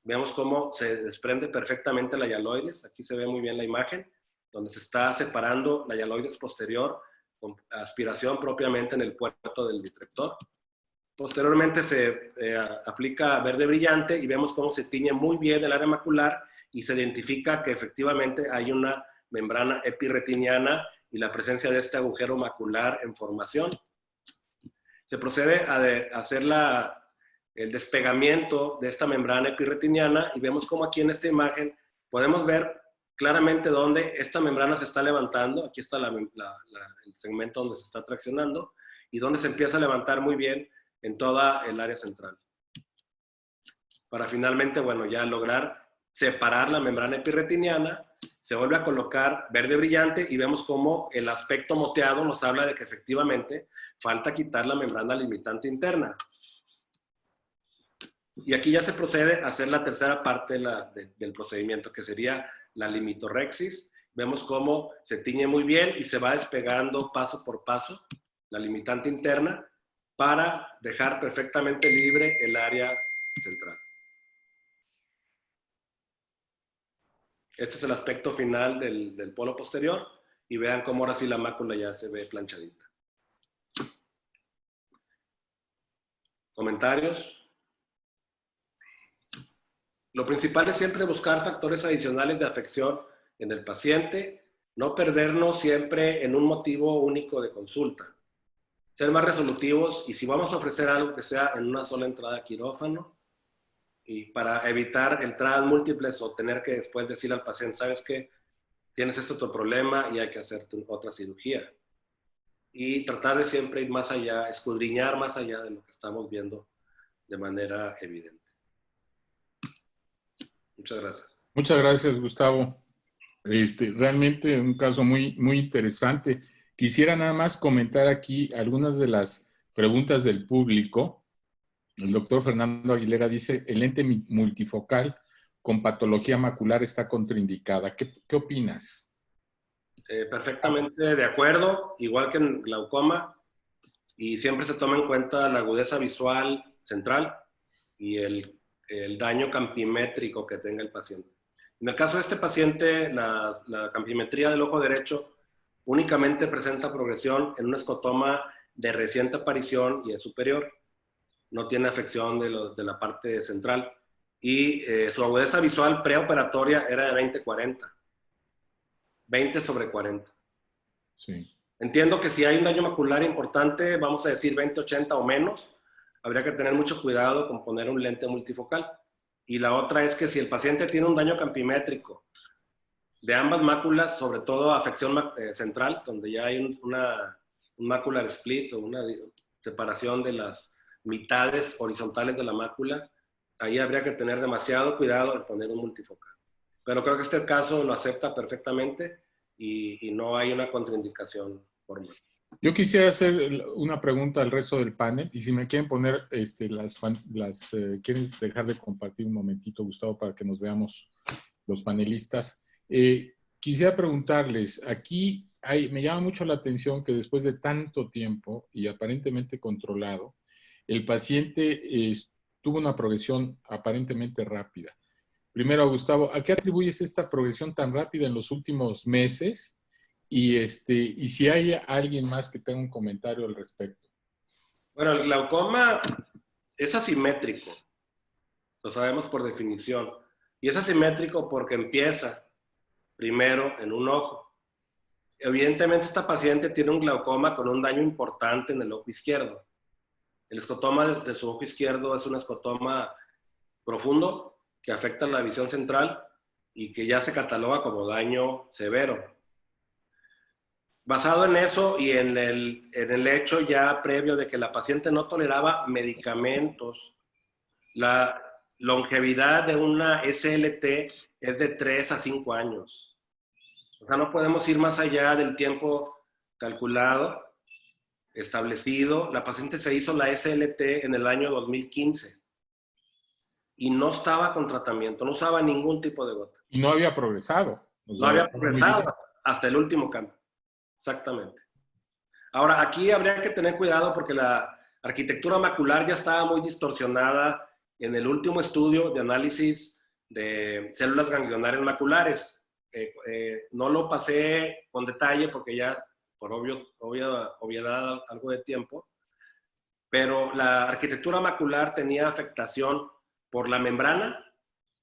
[SPEAKER 4] Vemos cómo se desprende perfectamente la hialoides, aquí se ve muy bien la imagen, donde se está separando la hialoides posterior con aspiración propiamente en el puerto del vitrector. Posteriormente se aplica verde brillante y vemos cómo se tiñe muy bien el área macular y se identifica que efectivamente hay una membrana epirretiniana y la presencia de este agujero macular en formación. Se procede a hacer el despegamiento de esta membrana epirretiniana y vemos cómo aquí en esta imagen podemos ver claramente dónde esta membrana se está levantando. Aquí está el segmento donde se está traccionando y donde se empieza a levantar muy bien en toda el área central. Para finalmente, bueno, ya lograr separar la membrana epirretiniana, se vuelve a colocar verde brillante y vemos cómo el aspecto moteado nos habla de que efectivamente falta quitar la membrana limitante interna. Y aquí ya se procede a hacer la tercera parte del procedimiento, que sería la limitorrexis. Vemos cómo se tiñe muy bien y se va despegando paso por paso la limitante interna para dejar perfectamente libre el área central. Este es el aspecto final del polo posterior y vean cómo ahora sí la mácula ya se ve planchadita. ¿Comentarios? Lo principal es siempre buscar factores adicionales de afección en el paciente, no perdernos siempre en un motivo único de consulta. Ser más resolutivos y si vamos a ofrecer algo que sea en una sola entrada a quirófano y para evitar entradas múltiples o tener que después decirle al paciente, ¿sabes qué? Tienes este otro problema y hay que hacerte otra cirugía. Y tratar de siempre ir más allá, escudriñar más allá de lo que estamos viendo de manera evidente. Muchas gracias.
[SPEAKER 2] Muchas gracias, Gustavo. Realmente un caso muy, muy interesante. Quisiera nada más comentar aquí algunas de las preguntas del público. El doctor Fernando Aguilera dice, el lente multifocal con patología macular está contraindicada. ¿Qué opinas?
[SPEAKER 4] Perfectamente de acuerdo, igual que en glaucoma, y siempre se toma en cuenta la agudeza visual central y el daño campimétrico que tenga el paciente. En el caso de este paciente, la campimetría del ojo derecho únicamente presenta progresión en un escotoma de reciente aparición y es superior. No tiene afección de la parte central. Y su agudeza visual preoperatoria era de 20-40. 20/40.
[SPEAKER 2] Sí.
[SPEAKER 4] Entiendo que si hay un daño macular importante, vamos a decir 20-80 o menos, habría que tener mucho cuidado con poner un lente multifocal. Y la otra es que si el paciente tiene un daño campimétrico de ambas máculas, sobre todo afección central, donde ya hay un macular split o una separación de las mitades horizontales de la mácula, ahí habría que tener demasiado cuidado en poner un multifocal. Pero creo que este caso lo acepta perfectamente y no hay una contraindicación formal.
[SPEAKER 2] Yo quisiera hacer una pregunta al resto del panel y si me quieren poner, ¿quieres dejar de compartir un momentito, Gustavo, para que nos veamos los panelistas? Quisiera preguntarles, aquí me llama mucho la atención que después de tanto tiempo y aparentemente controlado, el paciente tuvo una progresión aparentemente rápida. Primero, Gustavo, ¿a qué atribuyes esta progresión tan rápida en los últimos meses? Y si hay alguien más que tenga un comentario al respecto.
[SPEAKER 4] Bueno, el glaucoma es asimétrico, lo sabemos por definición. Y es asimétrico porque empieza primero en un ojo. Evidentemente, esta paciente tiene un glaucoma con un daño importante en el ojo izquierdo. El escotoma de su ojo izquierdo es un escotoma profundo que afecta la visión central y que ya se cataloga como daño severo. basado en eso y en el hecho ya previo de que la paciente no toleraba medicamentos, la longevidad de una SLT es de 3 a 5 años. O sea, no podemos ir más allá del tiempo calculado, establecido. La paciente se hizo la SLT en el año 2015 y no estaba con tratamiento, no usaba ningún tipo de gota.
[SPEAKER 2] Y no había progresado. O sea,
[SPEAKER 4] No había
[SPEAKER 2] estaba muy
[SPEAKER 4] progresado
[SPEAKER 2] bien.
[SPEAKER 4] hasta el último cambio. Exactamente. Ahora, aquí habría que tener cuidado porque la arquitectura macular ya estaba muy distorsionada en el último estudio de análisis de células ganglionarias maculares. No lo pasé con detalle porque ya, por obviedad, algo de tiempo, pero la arquitectura macular tenía afectación por la membrana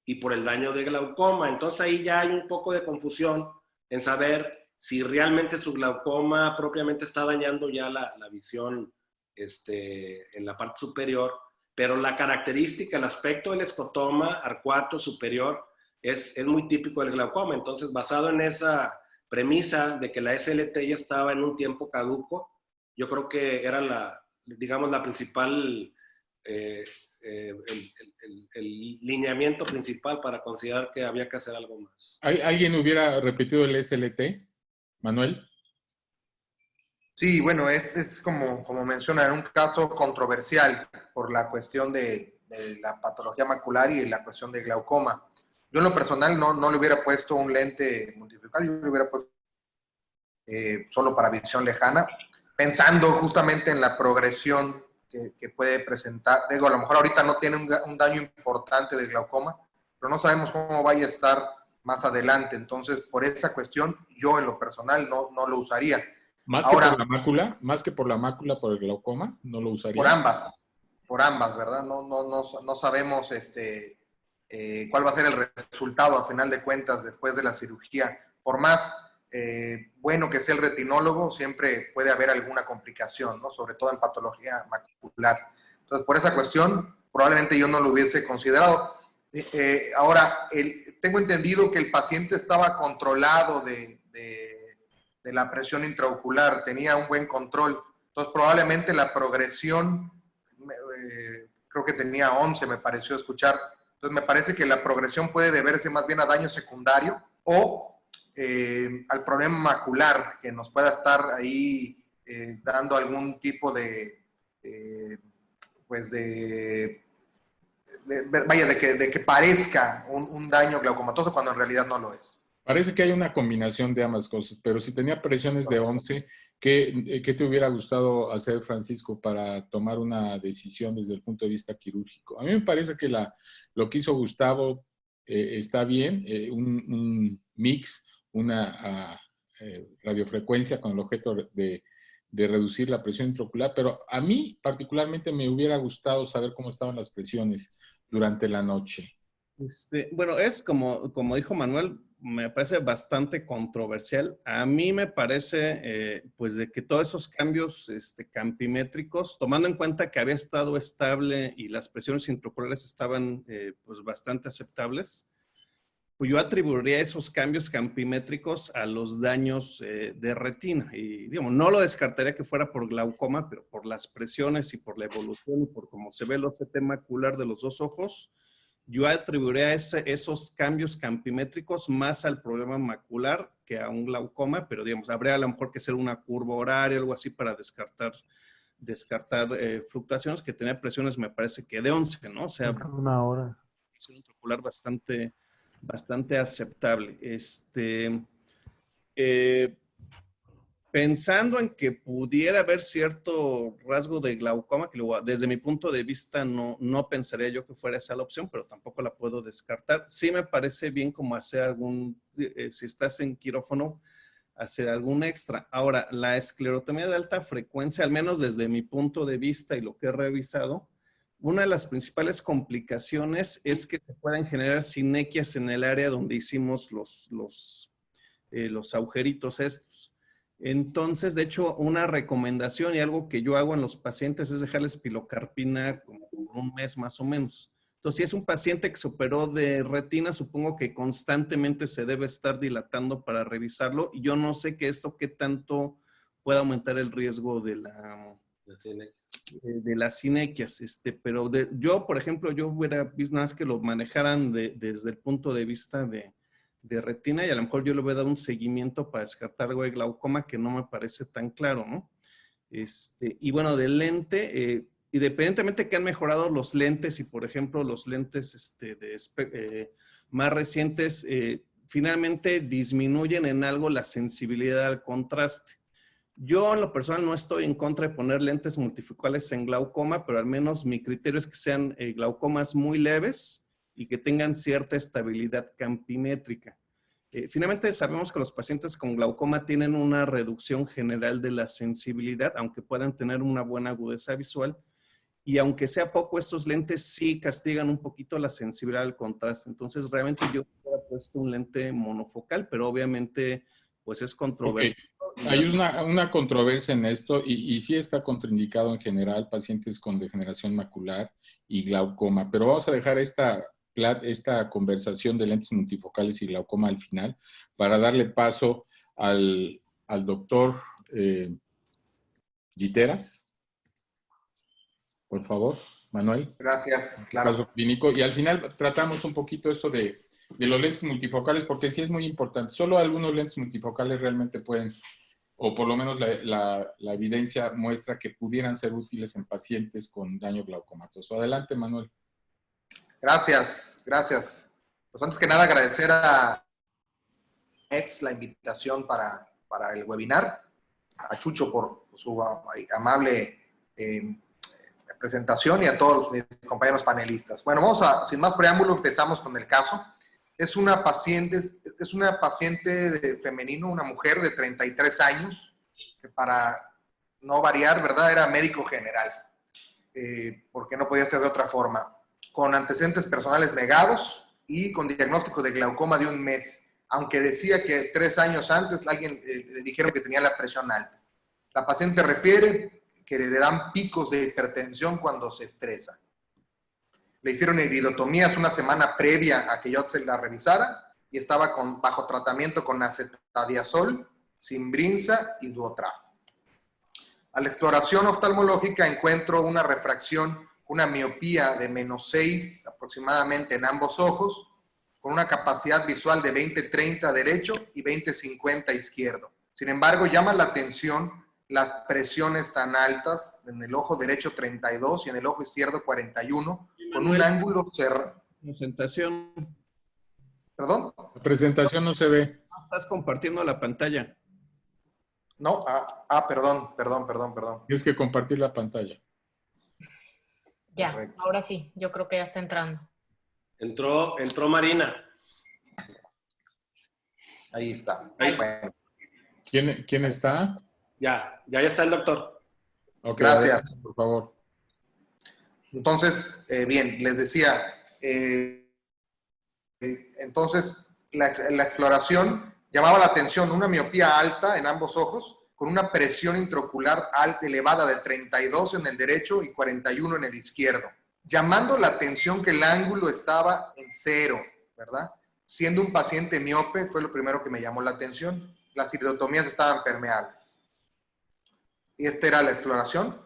[SPEAKER 4] y por el daño de glaucoma. Entonces ahí ya hay un poco de confusión en saber si realmente su glaucoma propiamente está dañando ya la visión en la parte superior, pero la característica, el aspecto del escotoma arcuato superior es muy típico del glaucoma. Entonces, basado en esa premisa de que la SLT ya estaba en un tiempo caduco, yo creo que era digamos, la principal, el lineamiento principal para considerar que había que hacer algo más.
[SPEAKER 2] ¿Alguien hubiera repetido el SLT, Manuel?
[SPEAKER 6] Sí, bueno, es como menciona, en un caso controversial por la cuestión de la patología macular y la cuestión de glaucoma. Yo en lo personal no le hubiera puesto un lente multifocal, yo le hubiera puesto solo para visión lejana, pensando justamente en la progresión que puede presentar. Digo, a lo mejor ahorita no tiene un daño importante de glaucoma, pero no sabemos cómo vaya a estar más adelante. Entonces, por esa cuestión, yo en lo personal no lo usaría.
[SPEAKER 2] ¿Más
[SPEAKER 6] Ahora,
[SPEAKER 2] que por la mácula? ¿Más que por la mácula, por el glaucoma? ¿No lo usaría?
[SPEAKER 6] Por ambas, ¿verdad? No sabemos cuál va a ser el resultado a final de cuentas después de la cirugía. Por más bueno que sea el retinólogo, siempre puede haber alguna complicación, ¿no? Sobre todo en patología macular. Entonces, por esa cuestión, probablemente yo no lo hubiese considerado. Ahora, tengo entendido que el paciente estaba controlado de la presión intraocular, tenía un buen control. Entonces, probablemente la progresión, creo que tenía 11, me pareció escuchar. Entonces, me parece que la progresión puede deberse más bien a daño secundario o al problema macular, que nos pueda estar ahí dando algún tipo de que parezca un daño glaucomatoso cuando en realidad no lo es.
[SPEAKER 2] Parece que hay una combinación de ambas cosas, pero si tenía presiones de 11, ¿qué te hubiera gustado hacer, Francisco, para tomar una decisión desde el punto de vista quirúrgico? A mí me parece que lo que hizo Gustavo está bien, un mix, una radiofrecuencia con el objeto de reducir la presión intraocular, pero a mí particularmente me hubiera gustado saber cómo estaban las presiones durante la noche.
[SPEAKER 3] Bueno, es como dijo Manuel, me parece bastante controversial. A mí me parece, pues, de que todos esos cambios campimétricos, tomando en cuenta que había estado estable y las presiones intraoculares estaban, pues, bastante aceptables, pues yo atribuiría esos cambios campimétricos a los daños de retina. Y, digamos, no lo descartaría que fuera por glaucoma, pero por las presiones y por la evolución y por cómo se ve el OCT macular de los dos ojos, yo atribuiría esos cambios campimétricos más al problema macular que a un glaucoma, pero digamos, habría a lo mejor que hacer una curva horaria o algo así para descartar fluctuaciones, que tenía presiones, me parece que de 11, ¿no? O sea,
[SPEAKER 5] una hora.
[SPEAKER 3] Presión intraocular bastante aceptable. Pensando en que pudiera haber cierto rasgo de glaucoma, que luego, desde mi punto de vista no pensaría yo que fuera esa la opción, pero tampoco la puedo descartar. Sí me parece bien como hacer si estás en quirófano, hacer algún extra. Ahora, la esclerotomía de alta frecuencia, al menos desde mi punto de vista y lo que he revisado, una de las principales complicaciones es que se pueden generar sinequias en el área donde hicimos los agujeritos estos. Entonces, de hecho, una recomendación y algo que yo hago en los pacientes es dejarles pilocarpina como por un mes más o menos. Entonces, si es un paciente que se operó de retina, supongo que constantemente se debe estar dilatando para revisarlo. Y yo no sé qué tanto puede aumentar el riesgo de las sinequias. Pero yo, por ejemplo, yo hubiera visto más que lo manejaran desde el punto de vista de retina, y a lo mejor yo le voy a dar un seguimiento para descartar algo de glaucoma que no me parece tan claro, ¿no? Y bueno, del lente, independientemente que han mejorado los lentes y, por ejemplo, los lentes más recientes, finalmente disminuyen en algo la sensibilidad al contraste. Yo, en lo personal, no estoy en contra de poner lentes multifocales en glaucoma, pero al menos mi criterio es que sean glaucomas muy leves y que tengan cierta estabilidad campimétrica. Finalmente, sabemos que los pacientes con glaucoma tienen una reducción general de la sensibilidad, aunque puedan tener una buena agudeza visual. Y aunque sea poco, estos lentes sí castigan un poquito la sensibilidad al contraste. Entonces, realmente yo hubiera puesto un lente monofocal, pero obviamente, pues es controversial.
[SPEAKER 2] Okay. Hay una controversia en esto y sí está contraindicado en general pacientes con degeneración macular y glaucoma, pero vamos a dejar esta conversación de lentes multifocales y glaucoma al final para darle paso al doctor Guiteras. Por favor, Manuel.
[SPEAKER 6] Gracias, claro.
[SPEAKER 2] Caso clínico. Y al final tratamos un poquito esto de los lentes multifocales, porque sí es muy importante. Solo algunos lentes multifocales realmente pueden, o por lo menos la evidencia muestra que pudieran ser útiles en pacientes con daño glaucomatoso. Adelante, Manuel.
[SPEAKER 6] Gracias, gracias. Pues antes que nada agradecer a la invitación para el webinar, a Chucho por su amable presentación y a todos mis compañeros panelistas. Bueno, sin más preámbulo, empezamos con el caso. Es una paciente femenino, una mujer de 33 años, que para no variar, ¿verdad? Era médico general, porque no podía ser de otra forma, con antecedentes personales negados y con diagnóstico de glaucoma de 1 mes, aunque decía que 3 años antes alguien le dijeron que tenía la presión alta. La paciente refiere que le dan picos de hipertensión cuando se estresa. Le hicieron iridotomías una semana previa a que yo se la revisara y estaba bajo tratamiento con acetadiazol, Simbrinza y Duotraf. A la exploración oftalmológica encuentro una refracción, una miopía de -6 aproximadamente en ambos ojos, con una capacidad visual de 20/30 derecho y 20/50 izquierdo. Sin embargo, llama la atención las presiones tan altas en el ojo derecho 32 y en el ojo izquierdo 41, con un ángulo cerrado.
[SPEAKER 3] Presentación.
[SPEAKER 6] ¿Perdón?
[SPEAKER 2] La presentación no se ve.
[SPEAKER 3] No estás compartiendo la pantalla.
[SPEAKER 6] No, perdón.
[SPEAKER 2] Tienes que compartir la pantalla.
[SPEAKER 7] Ya,
[SPEAKER 6] Correcto.
[SPEAKER 7] ahora sí, yo creo que ya está entrando.
[SPEAKER 4] Entró Marina.
[SPEAKER 6] Ahí está.
[SPEAKER 4] Ahí.
[SPEAKER 6] Bueno.
[SPEAKER 2] ¿Quién está?
[SPEAKER 4] Ya está el doctor.
[SPEAKER 2] Okay,
[SPEAKER 6] Gracias.
[SPEAKER 2] adelante, por favor.
[SPEAKER 6] Entonces, bien, les decía, entonces la exploración llamaba la atención una miopía alta en ambos ojos, con una presión intraocular alta elevada de 32 en el derecho y 41 en el izquierdo, llamando la atención que el ángulo estaba en 0, ¿verdad? Siendo un paciente miope, fue lo primero que me llamó la atención. Las iridotomías estaban permeables. Y esta era la exploración.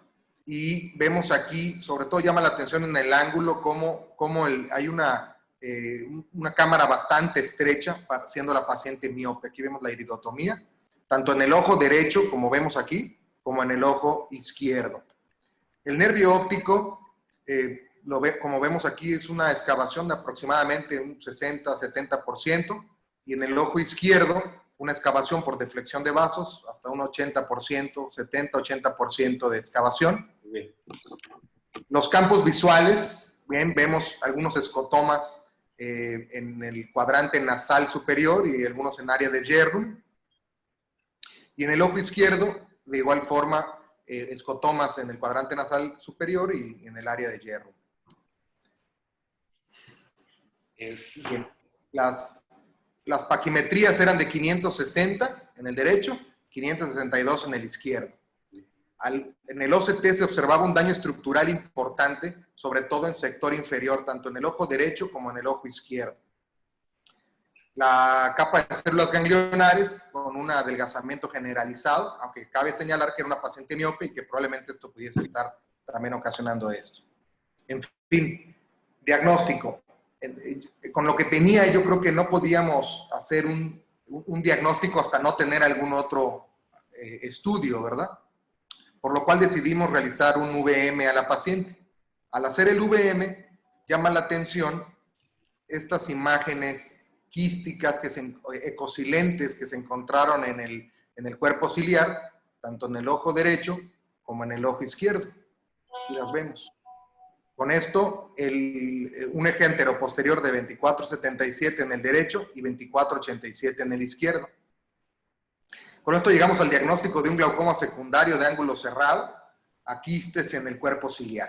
[SPEAKER 6] Y vemos aquí, sobre todo llama la atención en el ángulo, cómo hay una cámara bastante estrecha, siendo la paciente miope. Aquí vemos la iridotomía, tanto en el ojo derecho, como vemos aquí, como en el ojo izquierdo. El nervio óptico, como vemos aquí, es una excavación de aproximadamente un 60-70%, y en el ojo izquierdo, una excavación por deflexión de vasos, hasta un 80%, 70-80% de excavación.
[SPEAKER 4] Bien.
[SPEAKER 6] Los campos visuales, bien, vemos algunos escotomas en el cuadrante nasal superior y algunos en área de Jerrum. Y en el ojo izquierdo, de igual forma, escotomas en el cuadrante nasal superior y en el área de Jerrum. Las paquimetrías eran de 560 en el derecho, 562 en el izquierdo. En el OCT se observaba un daño estructural importante, sobre todo en sector inferior, tanto en el ojo derecho como en el ojo izquierdo. La capa de células ganglionares con un adelgazamiento generalizado, aunque cabe señalar que era una paciente miope y que probablemente esto pudiese estar también ocasionando esto. En fin, diagnóstico. Con lo que tenía, yo creo que no podíamos hacer un diagnóstico hasta no tener algún otro estudio, ¿verdad? Por lo cual decidimos realizar un VM a la paciente. Al hacer el VM, llama la atención estas imágenes quísticas, ecosilentes que se encontraron en el cuerpo ciliar, tanto en el ojo derecho como en el ojo izquierdo. Aquí las vemos. Con esto, un eje anteroposterior de 24,77 en el derecho y 24,87 en el izquierdo. Con esto llegamos al diagnóstico de un glaucoma secundario de ángulo cerrado, a quistes en el cuerpo ciliar.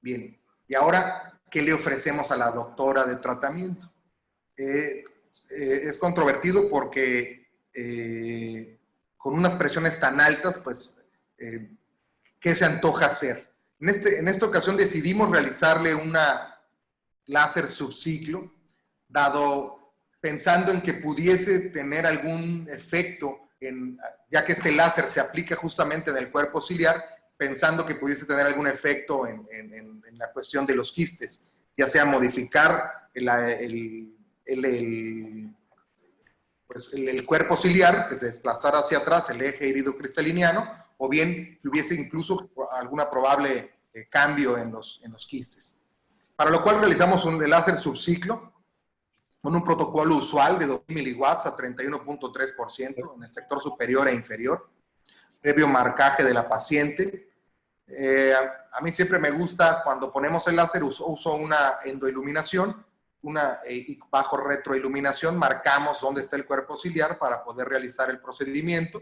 [SPEAKER 6] Bien, y ahora, ¿qué le ofrecemos a la doctora de tratamiento? Es controvertido porque con unas presiones tan altas, pues, ¿qué se antoja hacer? En esta ocasión decidimos realizarle una láser subciclo, pensando en que pudiese tener algún efecto, ya que este láser se aplica justamente en el cuerpo ciliar, pensando que pudiese tener algún efecto en la cuestión de los quistes, ya sea modificar el cuerpo ciliar, que se desplazara hacia atrás, el eje iridocristaliniano, o bien que hubiese incluso alguna probable cambio en los quistes. Para lo cual realizamos un láser subciclo con un protocolo usual de 2000 miliwatts a 31.3% en el sector superior e inferior, previo marcaje de la paciente. A mí siempre me gusta, cuando ponemos el láser, uso una endoiluminación, y bajo retroiluminación marcamos dónde está el cuerpo ciliar para poder realizar el procedimiento.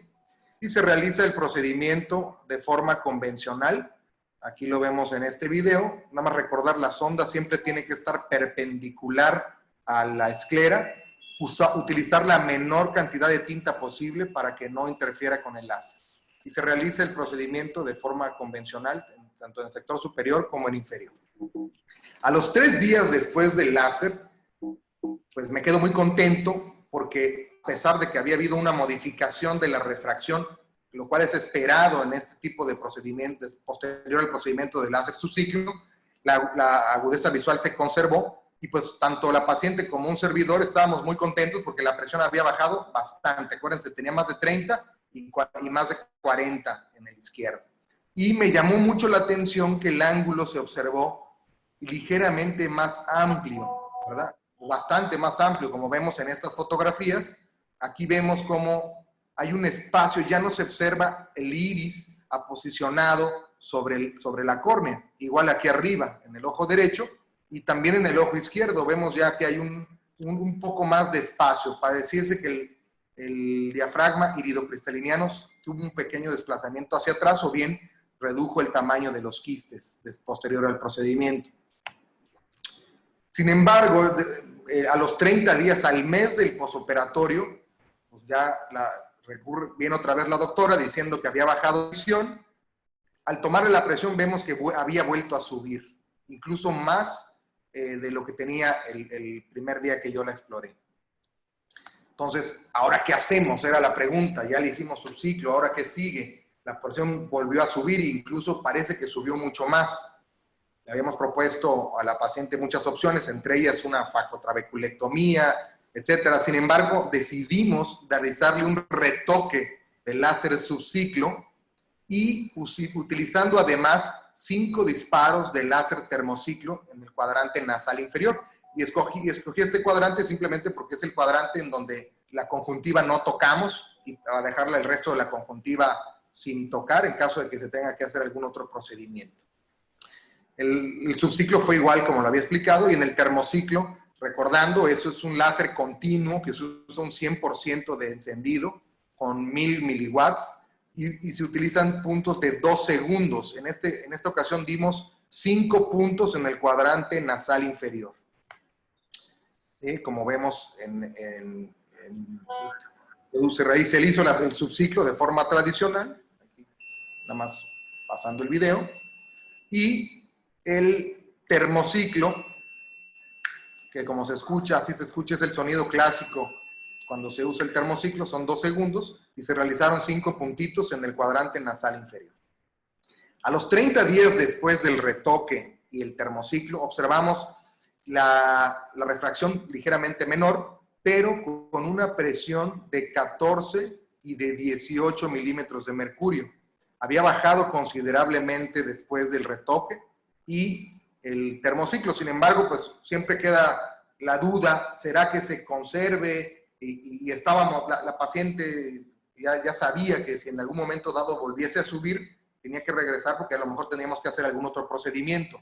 [SPEAKER 6] Y se realiza el procedimiento de forma convencional. Aquí lo vemos en este video. Nada más recordar, la sonda siempre tiene que estar perpendicular a la esclera. Utilizar la menor cantidad de tinta posible para que no interfiera con el láser. Y se realiza el procedimiento de forma convencional, tanto en el sector superior como en inferior. A los 3 días después del láser, pues me quedo muy contento porque a pesar de que había habido una modificación de la refracción, lo cual es esperado en este tipo de procedimientos, posterior al procedimiento de láser subciclo, la agudeza visual se conservó y pues tanto la paciente como un servidor estábamos muy contentos porque la presión había bajado bastante. Acuérdense, tenía más de 30 y más de 40 en el izquierdo. Y me llamó mucho la atención que el ángulo se observó ligeramente más amplio, ¿verdad? Bastante más amplio, como vemos en estas fotografías. Aquí vemos cómo hay un espacio, ya no se observa el iris posicionado sobre la córnea. Igual aquí arriba, en el ojo derecho, y también en el ojo izquierdo, vemos ya que hay un poco más de espacio. Pareciese que el diafragma iridocristaliniano tuvo un pequeño desplazamiento hacia atrás, o bien redujo el tamaño de los quistes posterior al procedimiento. Sin embargo, a los 30 días, al mes del posoperatorio, pues ya viene otra vez la doctora diciendo que había bajado presión. Al tomarle la presión vemos que había vuelto a subir, incluso más de lo que tenía el primer día que yo la exploré. Entonces, ¿ahora qué hacemos? Era la pregunta. Ya le hicimos subciclo, ¿ahora qué sigue? La presión volvió a subir e incluso parece que subió mucho más. Le habíamos propuesto a la paciente muchas opciones, entre ellas una facotrabeculectomía, etcétera. Sin embargo, decidimos realizarle un retoque de láser subciclo y utilizando además 5 disparos de láser termociclo en el cuadrante nasal inferior. Y escogí este cuadrante simplemente porque es el cuadrante en donde la conjuntiva no tocamos, y para dejarle el resto de la conjuntiva sin tocar en caso de que se tenga que hacer algún otro procedimiento. El subciclo fue igual como lo había explicado, y en el termociclo, recordando, eso es un láser continuo que usa un 100% de encendido con 1000 miliwatts y se utilizan puntos de 2 segundos. En esta ocasión dimos 5 puntos en el cuadrante nasal inferior. Como vemos, se hizo el subciclo de forma tradicional. Aquí nada más pasando el video. Y el termociclo, que como se escucha, así se escucha, es el sonido clásico cuando se usa el termociclo, son 2 segundos y se realizaron 5 puntitos en el cuadrante nasal inferior. A los 30 días después del retoque y el termociclo, observamos la refracción ligeramente menor, pero con una presión de 14 y de 18 milímetros de mercurio. Había bajado considerablemente después del retoque y el termociclo. Sin embargo, pues siempre queda la duda, ¿será que se conserve? Y estábamos, la paciente ya sabía que si en algún momento dado volviese a subir, tenía que regresar porque a lo mejor teníamos que hacer algún otro procedimiento.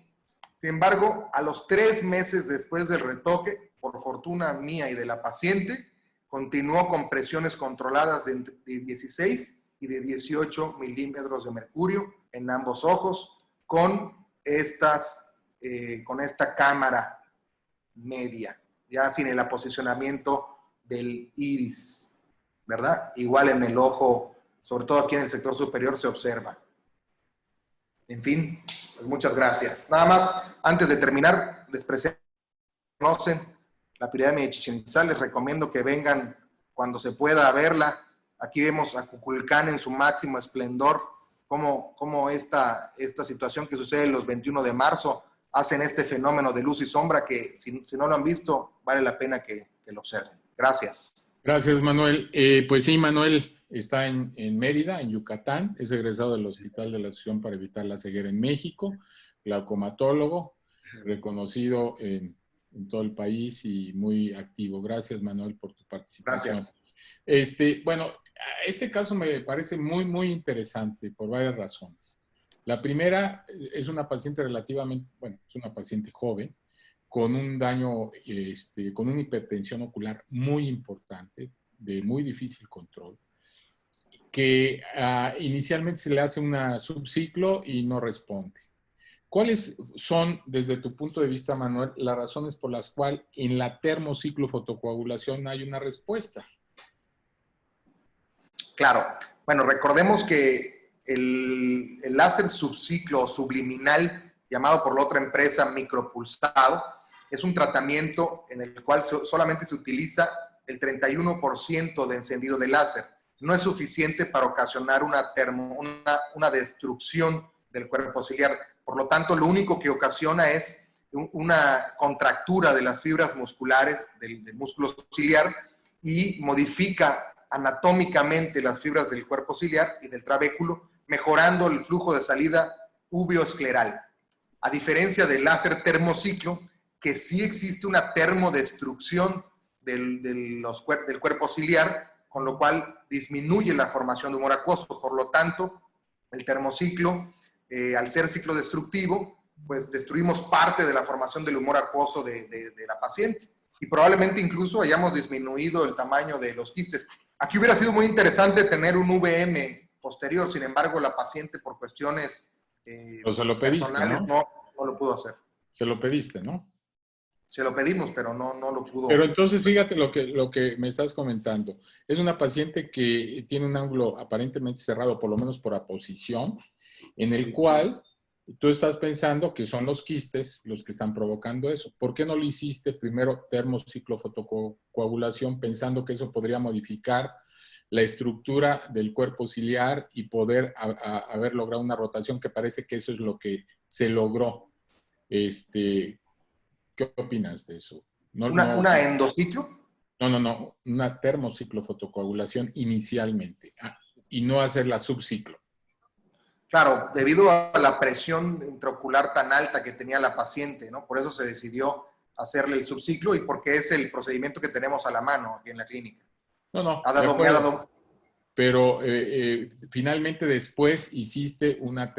[SPEAKER 6] Sin embargo, a los 3 meses después del retoque, por fortuna mía y de la paciente, continuó con presiones controladas de 16 y de 18 milímetros de mercurio en ambos ojos con esta cámara media, ya sin el aposicionamiento del iris, ¿verdad? Igual en el ojo, sobre todo aquí en el sector superior, se observa. En fin, pues muchas gracias. Nada más, antes de terminar, les presento, conocen la pirámide de Chichén Itzá, les recomiendo que vengan cuando se pueda a verla. Aquí vemos a Kukulcán en su máximo esplendor, cómo esta situación que sucede los 21 de marzo hacen este fenómeno de luz y sombra que si no lo han visto, vale la pena que lo observen. Gracias.
[SPEAKER 2] Gracias, Manuel. Pues sí, Manuel está en Mérida, en Yucatán. Es egresado del Hospital de la Asociación para Evitar la Ceguera en México, glaucomatólogo, reconocido en todo el país y muy activo. Gracias, Manuel, por tu participación.
[SPEAKER 6] Gracias.
[SPEAKER 2] Bueno, este caso me parece muy, muy interesante por varias razones. La primera es una paciente relativamente, bueno, es una paciente joven, con un daño, con una hipertensión ocular muy importante, de muy difícil control, que inicialmente se le hace un subciclo y no responde. ¿Cuáles son, desde tu punto de vista, Manuel, las razones por las cuales en la termociclofotocoagulación hay una respuesta?
[SPEAKER 6] Claro. Bueno, recordemos que el láser subciclo o subliminal, llamado por la otra empresa micropulsado, es un tratamiento en el cual solamente se utiliza el 31% de encendido de láser. No es suficiente para ocasionar una destrucción del cuerpo ciliar. Por lo tanto, lo único que ocasiona es una contractura de las fibras musculares del músculo ciliar y modifica anatómicamente las fibras del cuerpo ciliar y del trabéculo, mejorando el flujo de salida uveoescleral. A diferencia del láser termociclo, que sí existe una termodestrucción del cuerpo ciliar, con lo cual disminuye la formación de humor acuoso. Por lo tanto, el termociclo, al ser ciclo destructivo, pues destruimos parte de la formación del humor acuoso de la paciente. Y probablemente incluso hayamos disminuido el tamaño de los quistes. Aquí hubiera sido muy interesante tener un VM posterior, sin embargo, la paciente por cuestiones
[SPEAKER 2] se lo pediste,
[SPEAKER 6] personales
[SPEAKER 2] ¿no?
[SPEAKER 6] No lo pudo hacer.
[SPEAKER 2] Se lo pediste, ¿no?
[SPEAKER 6] Se lo pedimos, pero no lo pudo.
[SPEAKER 2] Pero entonces, fíjate lo que me estás comentando. Es una paciente que tiene un ángulo aparentemente cerrado, por lo menos por aposición, en el cual tú estás pensando que son los quistes los que están provocando eso. ¿Por qué no lo hiciste primero termociclofotocoagulación pensando que eso podría modificar la estructura del cuerpo ciliar y poder haber logrado una rotación, que parece que eso es lo que se logró? ¿Qué opinas de eso?
[SPEAKER 6] ¿Una endociclo?
[SPEAKER 2] No, una termociclofotocoagulación inicialmente y no hacer la subciclo.
[SPEAKER 6] Claro, debido a la presión intraocular tan alta que tenía la paciente, ¿no? Por eso se decidió hacerle el subciclo y porque es el procedimiento que tenemos a la mano aquí en la clínica.
[SPEAKER 2] Pero finalmente después hiciste una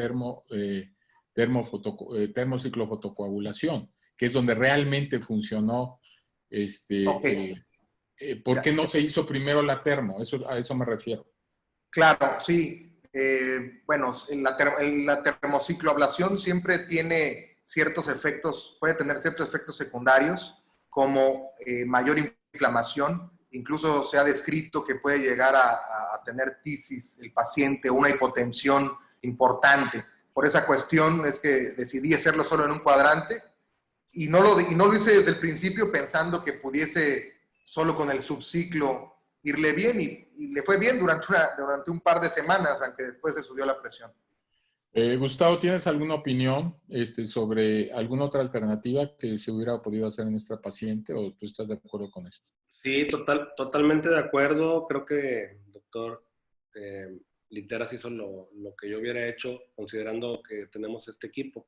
[SPEAKER 2] termociclofotocoagulación, que es donde realmente funcionó. ¿Por qué no se hizo primero la termo? A eso me refiero.
[SPEAKER 6] Claro, sí. Bueno, la termocicloablación siempre tiene ciertos efectos, puede tener ciertos efectos secundarios, como mayor inflamación. Incluso se ha descrito que puede llegar a tener tisis el paciente, una hipotensión importante. Por esa cuestión es que decidí hacerlo solo en un cuadrante y no lo hice desde el principio pensando que pudiese solo con el subciclo irle bien y le fue bien durante un par de semanas, aunque después se subió la presión.
[SPEAKER 2] Gustavo, ¿tienes alguna opinión sobre alguna otra alternativa que se hubiera podido hacer en esta paciente o tú estás de acuerdo con esto?
[SPEAKER 4] Sí, totalmente de acuerdo. Creo que doctor Literas hizo lo que yo hubiera hecho considerando que tenemos este equipo.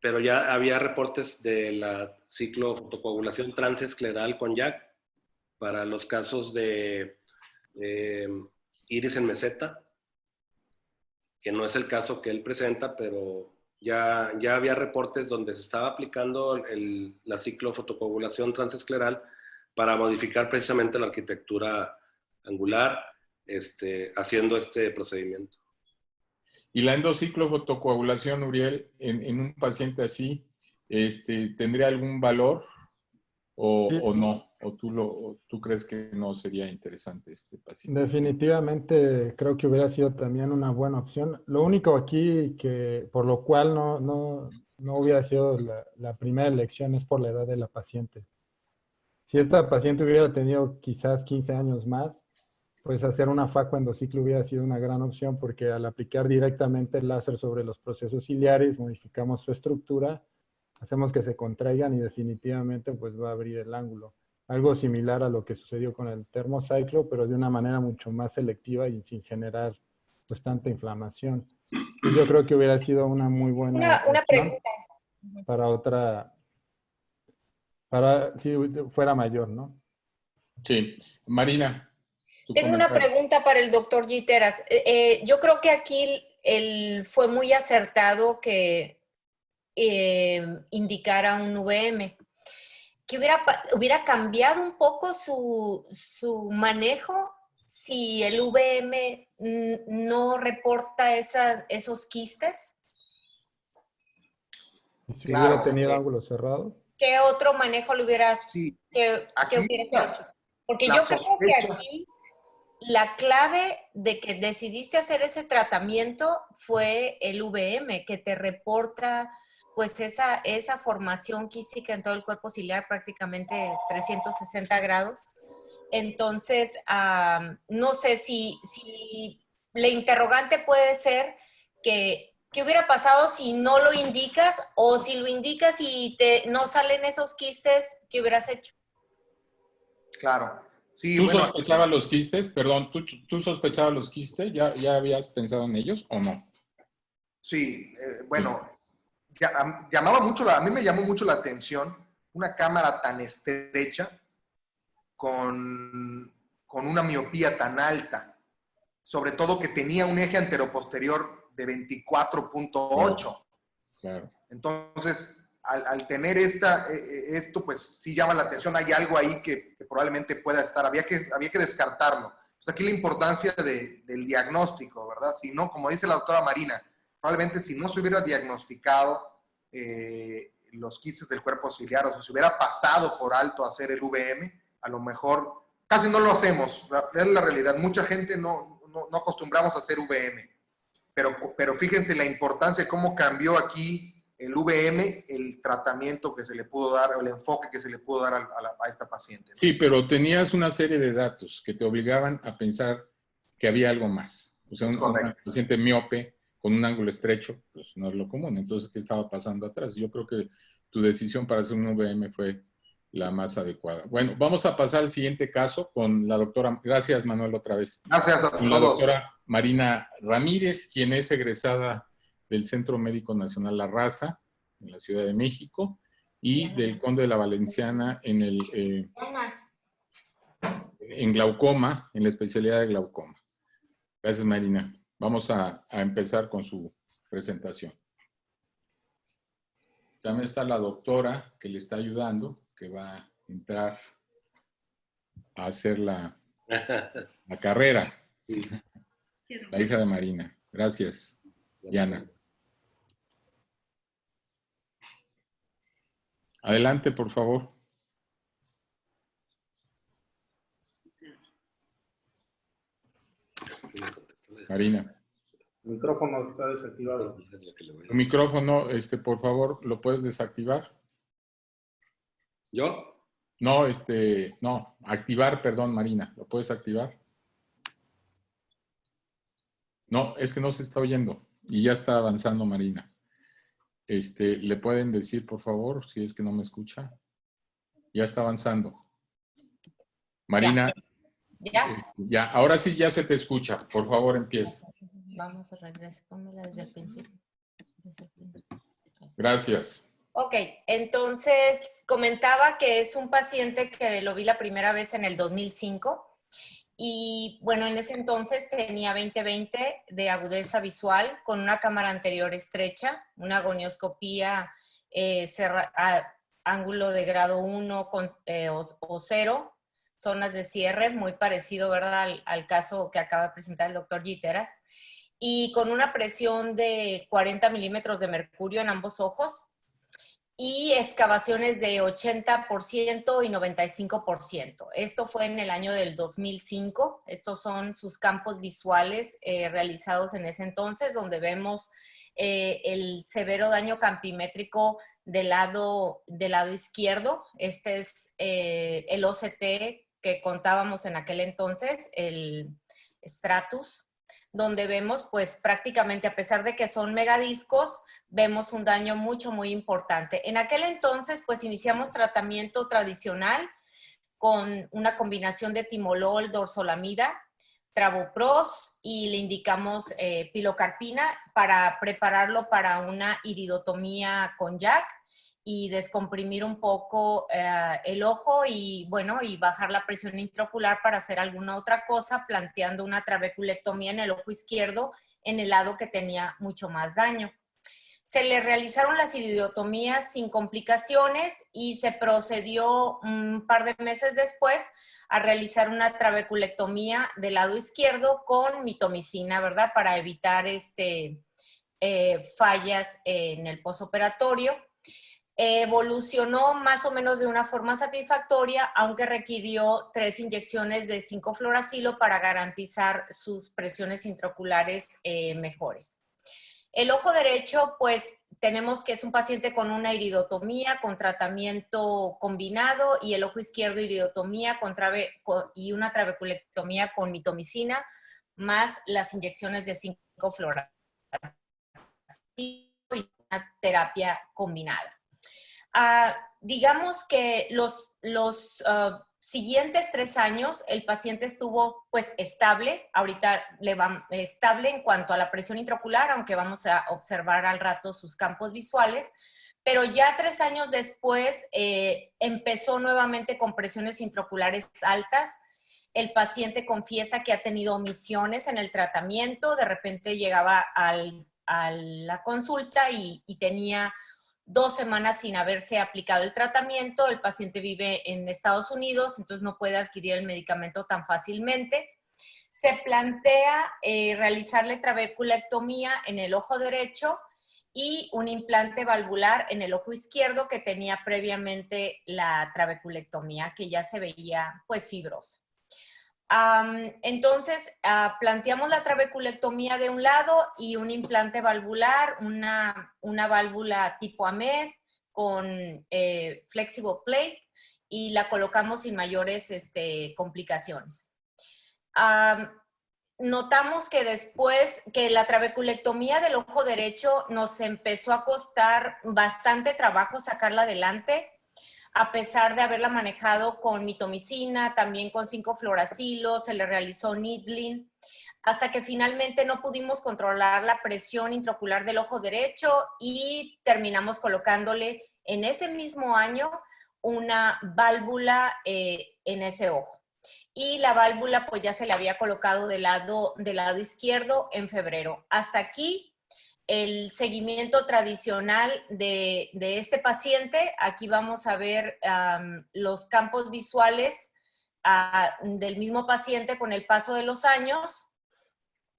[SPEAKER 4] Pero ya había reportes de la ciclofotocoagulación transescleral con JAK para los casos de iris en meseta, que no es el caso que él presenta, pero ya había reportes donde se estaba aplicando la ciclofotocoagulación transescleral para modificar precisamente la arquitectura angular, haciendo este procedimiento.
[SPEAKER 2] ¿Y la endociclofotocoagulación, Uriel, en un paciente así, tendría algún valor o no? ¿O tú crees que no sería interesante este paciente?
[SPEAKER 5] Definitivamente creo que hubiera sido también una buena opción. Lo único aquí que por lo cual no hubiera sido la primera elección es por la edad de la paciente. Si esta paciente hubiera tenido quizás 15 años más, pues hacer una facoendociclo hubiera sido una gran opción porque al aplicar directamente el láser sobre los procesos ciliares, modificamos su estructura, hacemos que se contraigan y definitivamente pues va a abrir el ángulo. Algo similar a lo que sucedió con el termociclo, pero de una manera mucho más selectiva y sin generar pues tanta inflamación. Pues yo creo que hubiera sido una muy buena
[SPEAKER 7] Una
[SPEAKER 5] opción
[SPEAKER 7] pregunta.
[SPEAKER 5] para si fuera mayor, ¿no?
[SPEAKER 2] Sí. Marina, tu
[SPEAKER 7] Tengo una
[SPEAKER 2] comentario.
[SPEAKER 7] pregunta para el doctor Giteras. Yo creo que aquí él fue muy acertado que indicara un VM. Que hubiera cambiado un poco su manejo si el VM no reporta esos quistes.
[SPEAKER 5] Y si
[SPEAKER 6] Claro,
[SPEAKER 5] hubiera tenido ángulo cerrado.
[SPEAKER 7] ¿Qué otro manejo le hubieras,
[SPEAKER 6] sí.
[SPEAKER 7] que
[SPEAKER 6] Aquí
[SPEAKER 7] hubieras hecho? Porque
[SPEAKER 6] la
[SPEAKER 7] yo creo que
[SPEAKER 6] sospecha.
[SPEAKER 7] aquí la clave de que decidiste hacer ese tratamiento fue el VM, que te reporta pues esa formación quística en todo el cuerpo ciliar, prácticamente 360 grados. Entonces, no sé si la interrogante puede ser que ¿qué hubiera pasado si no lo indicas o si lo indicas y no salen esos quistes? ¿Qué hubieras hecho?
[SPEAKER 6] Claro. Sí,
[SPEAKER 2] ¿Tú
[SPEAKER 6] bueno,
[SPEAKER 2] sospechabas los quistes? Perdón, ¿tú sospechabas los quistes? ¿Ya habías pensado en ellos o no?
[SPEAKER 6] sí, bueno, a mí me llamó mucho la atención una cámara tan estrecha con una miopía tan alta, sobre todo que tenía un eje anteroposterior de 24.8.
[SPEAKER 2] Claro.
[SPEAKER 6] Entonces, al tener esto, pues sí llama la atención, hay algo ahí que probablemente pueda estar, había que descartarlo. Pues aquí la importancia del diagnóstico, ¿verdad? Si no, como dice la doctora Marina, probablemente si no se hubiera diagnosticado los quistes del cuerpo ciliar, o si se hubiera pasado por alto a hacer el VM, a lo mejor casi no lo hacemos, es la realidad. Mucha gente no acostumbramos a hacer VM, pero fíjense la importancia de cómo cambió aquí el VM, el tratamiento que se le pudo dar, o el enfoque que se le pudo dar a esta paciente.
[SPEAKER 2] Sí, pero tenías una serie de datos que te obligaban a pensar que había algo más. O sea, un paciente miope con un ángulo estrecho, pues no es lo común. Entonces, ¿qué estaba pasando atrás? Yo creo que tu decisión para hacer un VM fue la más adecuada. Bueno, vamos a pasar al siguiente caso con la doctora. Gracias, Manuel, otra vez.
[SPEAKER 6] Gracias a
[SPEAKER 2] con
[SPEAKER 6] todos.
[SPEAKER 2] La doctora Marina Ramírez, quien es egresada del Centro Médico Nacional La Raza, en la Ciudad de México, y del Conde de la Valenciana en glaucoma, en la especialidad de glaucoma. Gracias, Marina. Vamos a empezar con su presentación. También está la doctora que le está ayudando, que va a entrar a hacer la carrera. La hija de Marina. Gracias, Diana. Adelante, por favor. Marina.
[SPEAKER 1] El micrófono está desactivado.
[SPEAKER 2] Tu micrófono, por favor, ¿lo puedes desactivar?
[SPEAKER 4] ¿Yo?
[SPEAKER 2] No, no, activar, perdón, Marina. ¿Lo puedes activar? No, es que no se está oyendo y ya está avanzando Marina. ¿Le pueden decir, por favor, si es que no me escucha? Ya está avanzando. Marina,
[SPEAKER 7] ¿Ya?
[SPEAKER 2] Ahora sí ya se te escucha. Por favor, empieza.
[SPEAKER 7] Vamos a regresar, pónmela desde el principio.
[SPEAKER 2] Gracias.
[SPEAKER 7] Ok, entonces comentaba que es un paciente que lo vi la primera vez en el 2005 y bueno, en ese entonces tenía 20/20 de agudeza visual con una cámara anterior estrecha, una gonioscopía ángulo de grado 1 o 0, zonas de cierre, muy parecido, ¿verdad?, al caso que acaba de presentar el doctor Giteras, y con una presión de 40 milímetros de mercurio en ambos ojos y excavaciones de 80% y 95%. Esto fue en el año del 2005. Estos son sus campos visuales realizados en ese entonces, donde vemos el severo daño campimétrico del lado izquierdo. Este es el OCT que contábamos en aquel entonces, el Stratus, donde vemos pues prácticamente, a pesar de que son megadiscos, vemos un daño muy importante. En aquel entonces pues iniciamos tratamiento tradicional con una combinación de timolol, dorzolamida, travoprost y le indicamos pilocarpina para prepararlo para una iridotomía con JAK y descomprimir un poco el ojo y, bueno, y bajar la presión intraocular para hacer alguna otra cosa, planteando una trabeculectomía en el ojo izquierdo en el lado que tenía mucho más daño. Se le realizaron las iridotomías sin complicaciones y se procedió un par de meses después a realizar una trabeculectomía del lado izquierdo con mitomicina, ¿verdad?, para evitar fallas en el posoperatorio. Evolucionó más o menos de una forma satisfactoria, aunque requirió 3 inyecciones de 5-fluoracilo para garantizar sus presiones intraoculares mejores. El ojo derecho, pues tenemos que es un paciente con una iridotomía, con tratamiento combinado, y el ojo izquierdo iridotomía y una trabeculectomía con mitomicina, más las inyecciones de 5-fluoracilo y una terapia combinada. Digamos que los siguientes 3 años el paciente estuvo pues estable, ahorita estable en cuanto a la presión intraocular, aunque vamos a observar al rato sus campos visuales, pero ya 3 años después empezó nuevamente con presiones intraoculares altas. El paciente confiesa que ha tenido omisiones en el tratamiento, de repente llegaba a la consulta y tenía 2 semanas sin haberse aplicado el tratamiento. El paciente vive en Estados Unidos, entonces no puede adquirir el medicamento tan fácilmente. Se plantea realizarle trabeculectomía en el ojo derecho y un implante valvular en el ojo izquierdo que tenía previamente la trabeculectomía, que ya se veía pues fibrosa. Entonces, planteamos la trabeculectomía de un lado y un implante valvular, una válvula tipo AMED con flexible plate, y la colocamos sin mayores complicaciones. Notamos que después que la trabeculectomía del ojo derecho nos empezó a costar bastante trabajo sacarla adelante, a pesar de haberla manejado con mitomicina, también con 5-fluoracilo, se le realizó needling, hasta que finalmente no pudimos controlar la presión intraocular del ojo derecho y terminamos colocándole en ese mismo año una válvula en ese ojo. Y la válvula pues ya se le había colocado del lado izquierdo en febrero. Hasta aquí el seguimiento tradicional de este paciente. Aquí vamos a ver los campos visuales del mismo paciente con el paso de los años.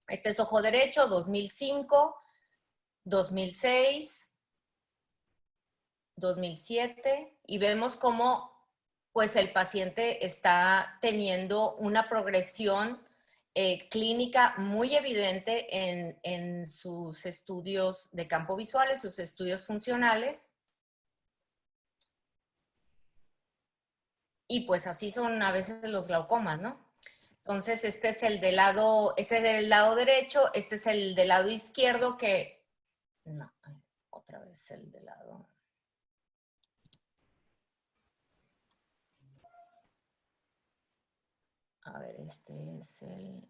[SPEAKER 7] Este es ojo derecho, 2005, 2006, 2007, y vemos cómo pues el paciente está teniendo una progresión clínica muy evidente en sus estudios de campo visuales, sus estudios funcionales. Y pues así son a veces los glaucomas, ¿no? Entonces, este es el del lado, ese es del lado derecho, este es el del lado izquierdo que, no, otra vez el del lado. A ver, este es el...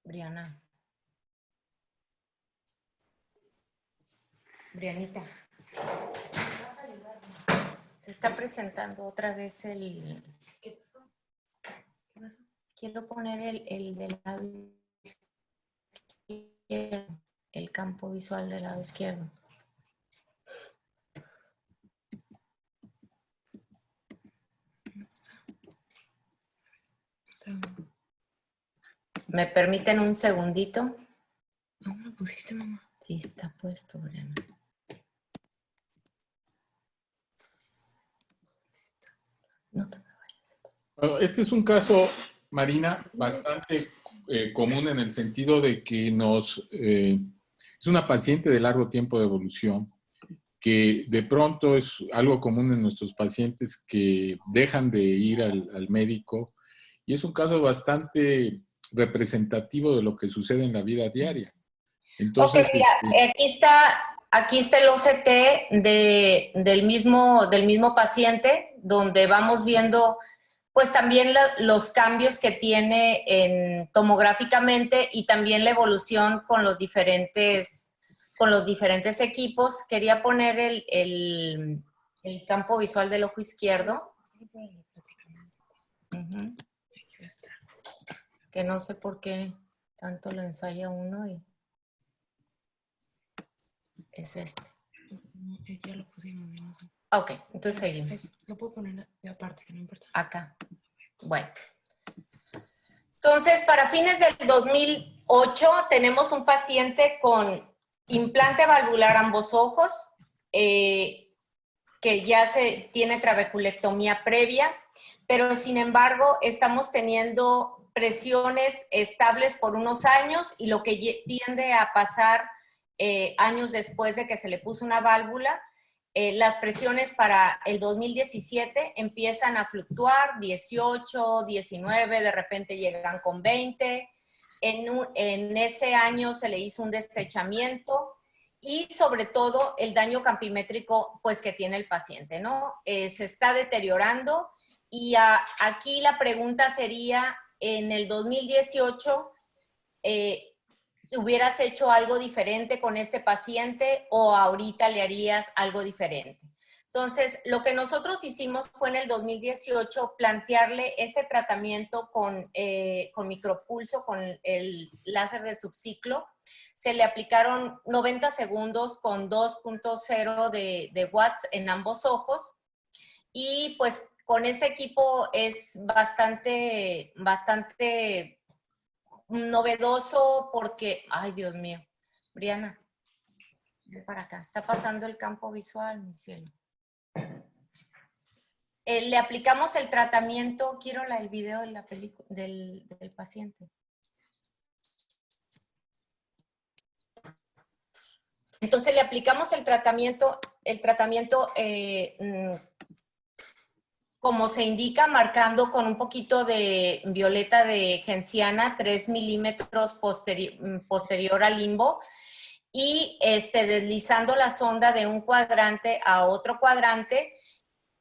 [SPEAKER 7] Briana. Brianita. Se está presentando otra vez el... ¿Qué pasó? ¿Qué pasó? Quiero poner el del lado izquierdo, el campo visual del lado izquierdo. ¿Me permiten un segundito?
[SPEAKER 8] ¿Dónde lo pusiste, mamá?
[SPEAKER 7] Sí, está puesto, Briana. No te me vayas.
[SPEAKER 2] Bueno, este es un caso, Marina, bastante común en el sentido de que es una paciente de largo tiempo de evolución, que de pronto es algo común en nuestros pacientes que dejan de ir al médico, y es un caso bastante representativo de lo que sucede en la vida diaria. Entonces,
[SPEAKER 7] Ok, mira, aquí está el OCT del mismo paciente, donde vamos viendo pues también los cambios que tiene tomográficamente y también la evolución con los diferentes equipos. Quería poner el campo visual del ojo izquierdo. Que no sé por qué tanto lo ensaya uno y es este.
[SPEAKER 8] Ya lo pusimos. No sé.
[SPEAKER 7] Ok, entonces seguimos.
[SPEAKER 8] Lo puedo poner de aparte, que no importa.
[SPEAKER 7] Acá. Bueno. Entonces, para fines del 2008 tenemos un paciente con implante valvular ambos ojos, que ya tiene trabeculectomía previa, pero sin embargo estamos teniendo presiones estables por unos años y lo que tiende a pasar años después de que se le puso una válvula, las presiones para el 2017 empiezan a fluctuar, 18, 19, de repente llegan con 20. En ese año se le hizo un destechamiento y sobre todo el daño campimétrico pues, que tiene el paciente, ¿no? Se está deteriorando y aquí la pregunta sería, en el 2018, si hubieras hecho algo diferente con este paciente o ahorita le harías algo diferente. Entonces, lo que nosotros hicimos fue en el 2018 plantearle este tratamiento con micropulso, con el láser de subciclo. Se le aplicaron 90 segundos con 2.0 de watts en ambos ojos. Y pues con este equipo es bastante novedoso porque, ay Dios mío, Briana, ven para acá, está pasando el campo visual, mi cielo. Le aplicamos el tratamiento, quiero el video de la película del paciente. Entonces le aplicamos el tratamiento como se indica, marcando con un poquito de violeta de genciana, 3 milímetros posterior al limbo, y deslizando la sonda de un cuadrante a otro cuadrante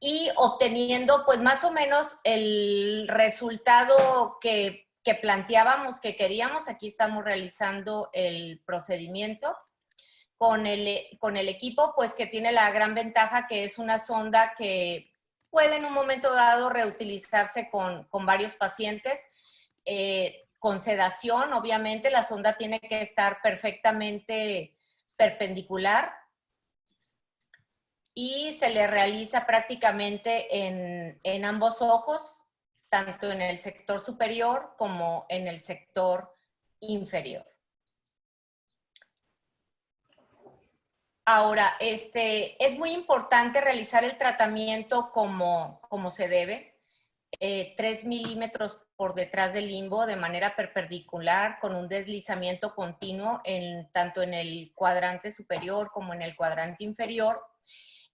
[SPEAKER 7] y obteniendo pues más o menos el resultado que planteábamos, que queríamos. Aquí estamos realizando el procedimiento con el equipo, pues que tiene la gran ventaja que es una sonda que puede en un momento dado reutilizarse con varios pacientes, con sedación, obviamente. La sonda tiene que estar perfectamente perpendicular y se le realiza prácticamente en ambos ojos, tanto en el sector superior como en el sector inferior. Ahora, es muy importante realizar el tratamiento como se debe. 3 milímetros por detrás del limbo de manera perpendicular con un deslizamiento continuo tanto en el cuadrante superior como en el cuadrante inferior.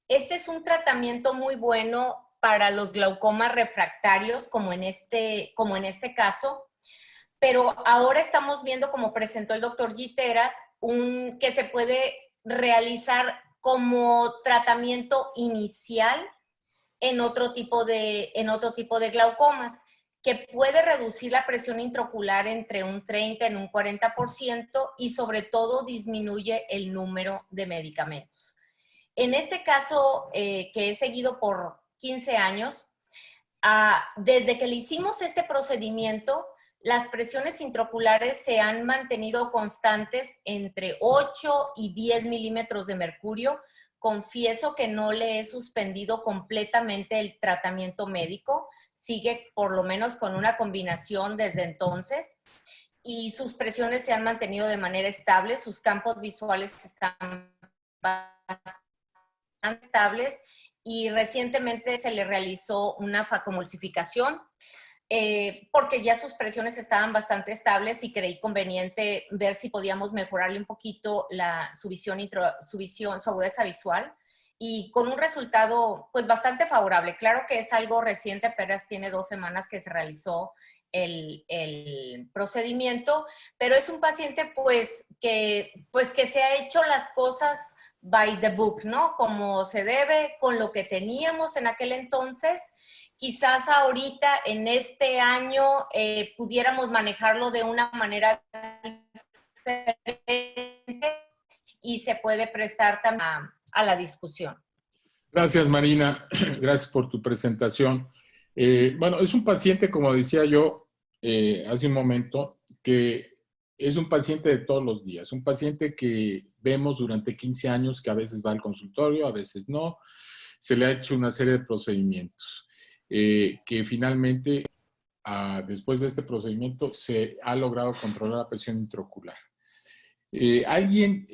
[SPEAKER 7] Este es un tratamiento muy bueno para los glaucomas refractarios, como en este caso, pero ahora estamos viendo, como presentó el doctor Giteras, que se puede realizar como tratamiento inicial en otro tipo de glaucomas, que puede reducir la presión intraocular entre un 30 en un 40% y sobre todo disminuye el número de medicamentos. En este caso, que he seguido por 15 años, desde que le hicimos este procedimiento, las presiones intraoculares se han mantenido constantes entre 8 y 10 milímetros de mercurio. Confieso que no le he suspendido completamente el tratamiento médico, sigue por lo menos con una combinación desde entonces, y sus presiones se han mantenido de manera estable, sus campos visuales están bastante estables, y recientemente se le realizó una facomulsificación porque ya sus presiones estaban bastante estables y creí conveniente ver si podíamos mejorarle un poquito su agudeza visual, y con un resultado pues bastante favorable. Claro que es algo reciente, apenas tiene 2 semanas que se realizó el procedimiento, pero es un paciente pues que se ha hecho las cosas by the book, ¿no? Como se debe, con lo que teníamos en aquel entonces. Quizás ahorita, en este año, pudiéramos manejarlo de una manera diferente y se puede prestar también a la discusión.
[SPEAKER 2] Gracias, Marina. Gracias por tu presentación. Bueno, es un paciente, como decía yo hace un momento, que es un paciente de todos los días. Un paciente que vemos durante 15 años, que a veces va al consultorio, a veces no. Se le ha hecho una serie de procedimientos. Que finalmente, después de este procedimiento, se ha logrado controlar la presión intraocular. ¿Alguien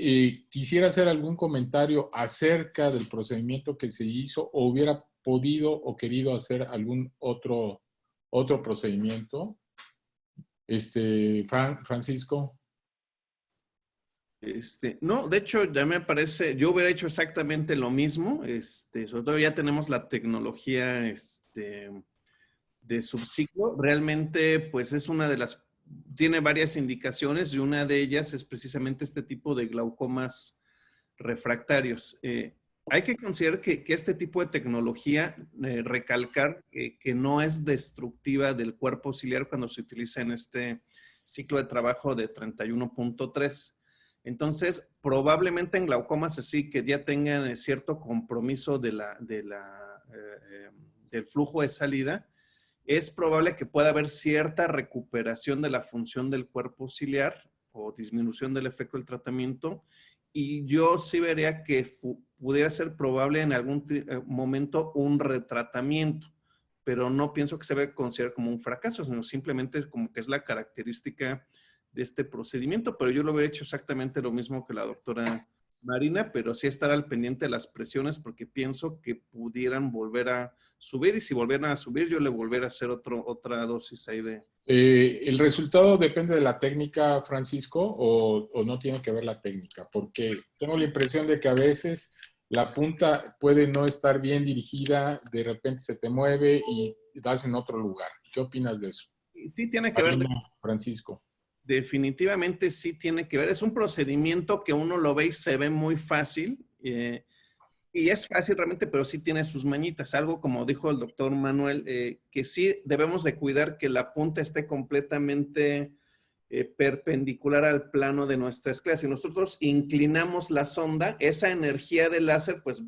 [SPEAKER 2] quisiera hacer algún comentario acerca del procedimiento que se hizo o hubiera podido o querido hacer algún otro procedimiento? Francisco.
[SPEAKER 3] No, de hecho, ya me parece, yo hubiera hecho exactamente lo mismo. Sobre todo ya tenemos la tecnología de subciclo. Realmente, pues es una de las, tiene varias indicaciones y una de ellas es precisamente este tipo de glaucomas refractarios. Hay que considerar que este tipo de tecnología, recalcar que no es destructiva del cuerpo ciliar cuando se utiliza en este ciclo de trabajo de 31.3. Entonces, probablemente en glaucomas así que ya tengan cierto compromiso del flujo de salida, es probable que pueda haber cierta recuperación de la función del cuerpo ciliar o disminución del efecto del tratamiento, y yo sí vería que pudiera ser probable en algún momento un retratamiento, pero no pienso que se debe considerar como un fracaso, sino simplemente como que es la característica de este procedimiento. Pero yo lo hubiera hecho exactamente lo mismo que la doctora Marina, pero sí estar al pendiente de las presiones porque pienso que pudieran volver a subir, y si volvieran a subir yo le volveré a hacer otra dosis ahí de...
[SPEAKER 2] ¿El resultado depende de la técnica, Francisco, o no tiene que ver la técnica? Porque tengo la impresión de que a veces la punta puede no estar bien dirigida, de repente se te mueve y das en otro lugar. ¿Qué opinas de eso?
[SPEAKER 3] Sí tiene que ver.
[SPEAKER 2] Francisco.
[SPEAKER 3] Definitivamente sí tiene que ver. Es un procedimiento que uno lo ve y se ve muy fácil. Y es fácil realmente, pero sí tiene sus mañitas. Algo como dijo el doctor Manuel, que sí debemos de cuidar que la punta esté completamente perpendicular al plano de nuestra esclera. Si nosotros inclinamos la sonda, esa energía del láser, pues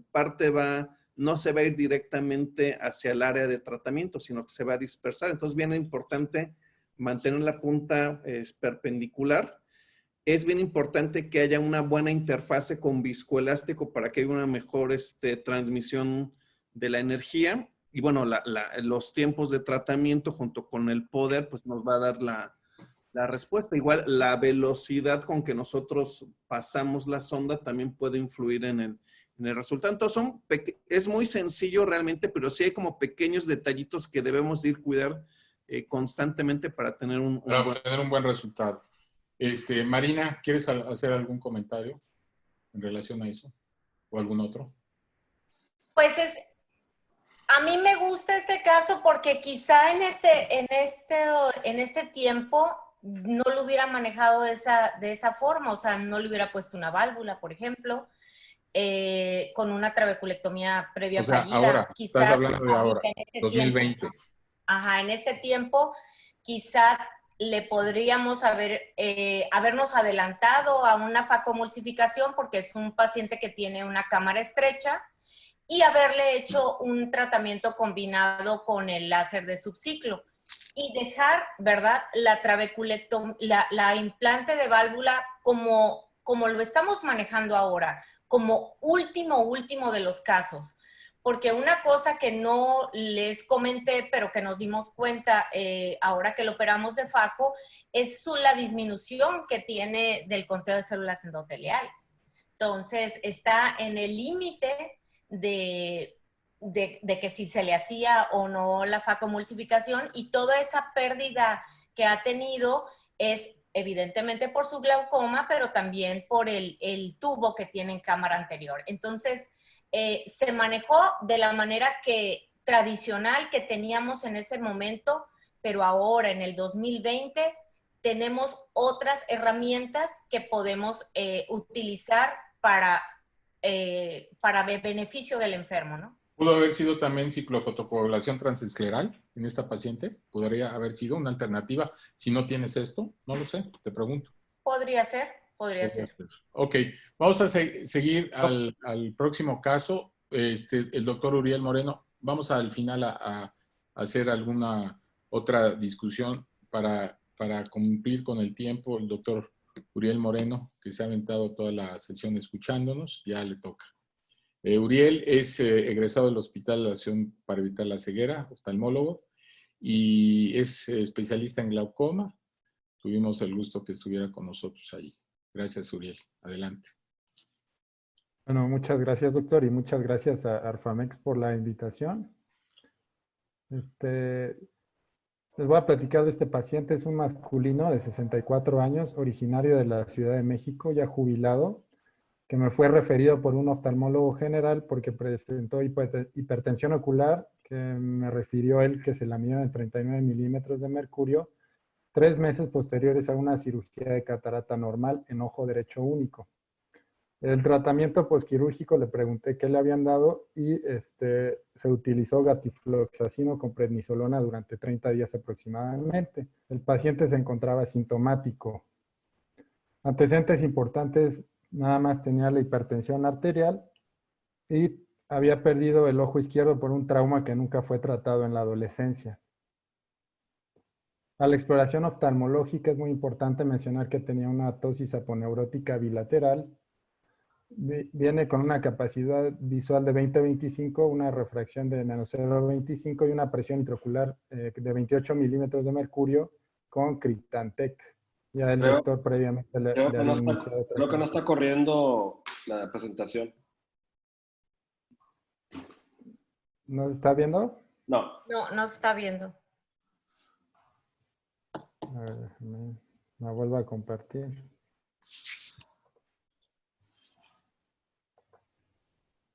[SPEAKER 3] no se va a ir directamente hacia el área de tratamiento, sino que se va a dispersar. Entonces, bien importante mantener la punta perpendicular. Es bien importante que haya una buena interfase con viscoelástico para que haya una mejor transmisión de la energía. Y bueno, los tiempos de tratamiento junto con el poder, pues nos va a dar la respuesta. Igual, la velocidad con que nosotros pasamos la sonda también puede influir en en el resultado. Entonces, es muy sencillo realmente, pero sí hay como pequeños detallitos que debemos de ir cuidar constantemente para tener
[SPEAKER 2] Para
[SPEAKER 3] buen...
[SPEAKER 2] obtener un buen resultado. Marina, ¿quieres hacer algún comentario en relación a eso? ¿O algún otro?
[SPEAKER 7] Pues a mí me gusta este caso porque quizá en este tiempo no lo hubiera manejado de esa forma, o sea, no le hubiera puesto una válvula, por ejemplo, con una trabeculectomía previa
[SPEAKER 2] O sea,
[SPEAKER 7] fallida.
[SPEAKER 2] ahora, estás
[SPEAKER 7] Quizás
[SPEAKER 2] hablando de ahora,
[SPEAKER 7] en este
[SPEAKER 2] 2020.
[SPEAKER 7] tiempo, ajá, en este tiempo quizá le podríamos habernos adelantado a una facomulsificación porque es un paciente que tiene una cámara estrecha y haberle hecho un tratamiento combinado con el láser de subciclo y dejar, ¿verdad?, la implante de válvula como lo estamos manejando ahora, como último de los casos. Porque una cosa que no les comenté, pero que nos dimos cuenta ahora que lo operamos de FACO, es la disminución que tiene del conteo de células endoteliales. Entonces, está en el límite de que si se le hacía o no la facomulsificación, y toda esa pérdida que ha tenido es evidentemente por su glaucoma, pero también por el tubo que tiene en cámara anterior. Entonces, se manejó de la manera tradicional que teníamos en ese momento, pero ahora en el 2020 tenemos otras herramientas que podemos utilizar para beneficio del enfermo, ¿no?
[SPEAKER 2] ¿Pudo haber sido también ciclofotocoagulación transescleral en esta paciente? ¿Podría haber sido una alternativa si no tienes esto? No lo sé, te pregunto.
[SPEAKER 7] Podría ser, podría ser.
[SPEAKER 2] Ok, vamos a seguir al próximo caso. El doctor Uriel Moreno, vamos al final a hacer alguna otra discusión para cumplir con el tiempo. El doctor Uriel Moreno, que se ha aventado toda la sesión escuchándonos, ya le toca. Uriel es egresado del Hospital de la Nación para Evitar la Ceguera, oftalmólogo, y es especialista en glaucoma. Tuvimos el gusto que estuviera con nosotros ahí. Gracias, Uriel. Adelante.
[SPEAKER 5] Bueno, muchas gracias, doctor, y muchas gracias a Arfamex por la invitación. Les voy a platicar de este paciente. Es un masculino de 64 años, originario de la Ciudad de México, ya jubilado, que me fue referido por un oftalmólogo general porque presentó hipertensión ocular, que me refirió él que se la midió en 39 milímetros de mercurio, 3 meses posteriores a una cirugía de catarata normal en ojo derecho único. El tratamiento posquirúrgico le pregunté qué le habían dado y se utilizó gatifloxacino con prednisolona durante 30 días aproximadamente. El paciente se encontraba asintomático. Antecedentes importantes: nada más tenía la hipertensión arterial y había perdido el ojo izquierdo por un trauma que nunca fue tratado en la adolescencia. A la exploración oftalmológica es muy importante mencionar que tenía una ptosis aponeurótica bilateral. Viene con una capacidad visual de 20-25, una refracción de menos 0,25 y una presión intraocular de 28 milímetros de mercurio con Critantec. Ya el doctor previamente le había iniciado.
[SPEAKER 4] Creo que no está corriendo la presentación.
[SPEAKER 5] ¿No se está viendo?
[SPEAKER 4] No.
[SPEAKER 7] No se está viendo.
[SPEAKER 5] A ver, déjame, la vuelvo a compartir.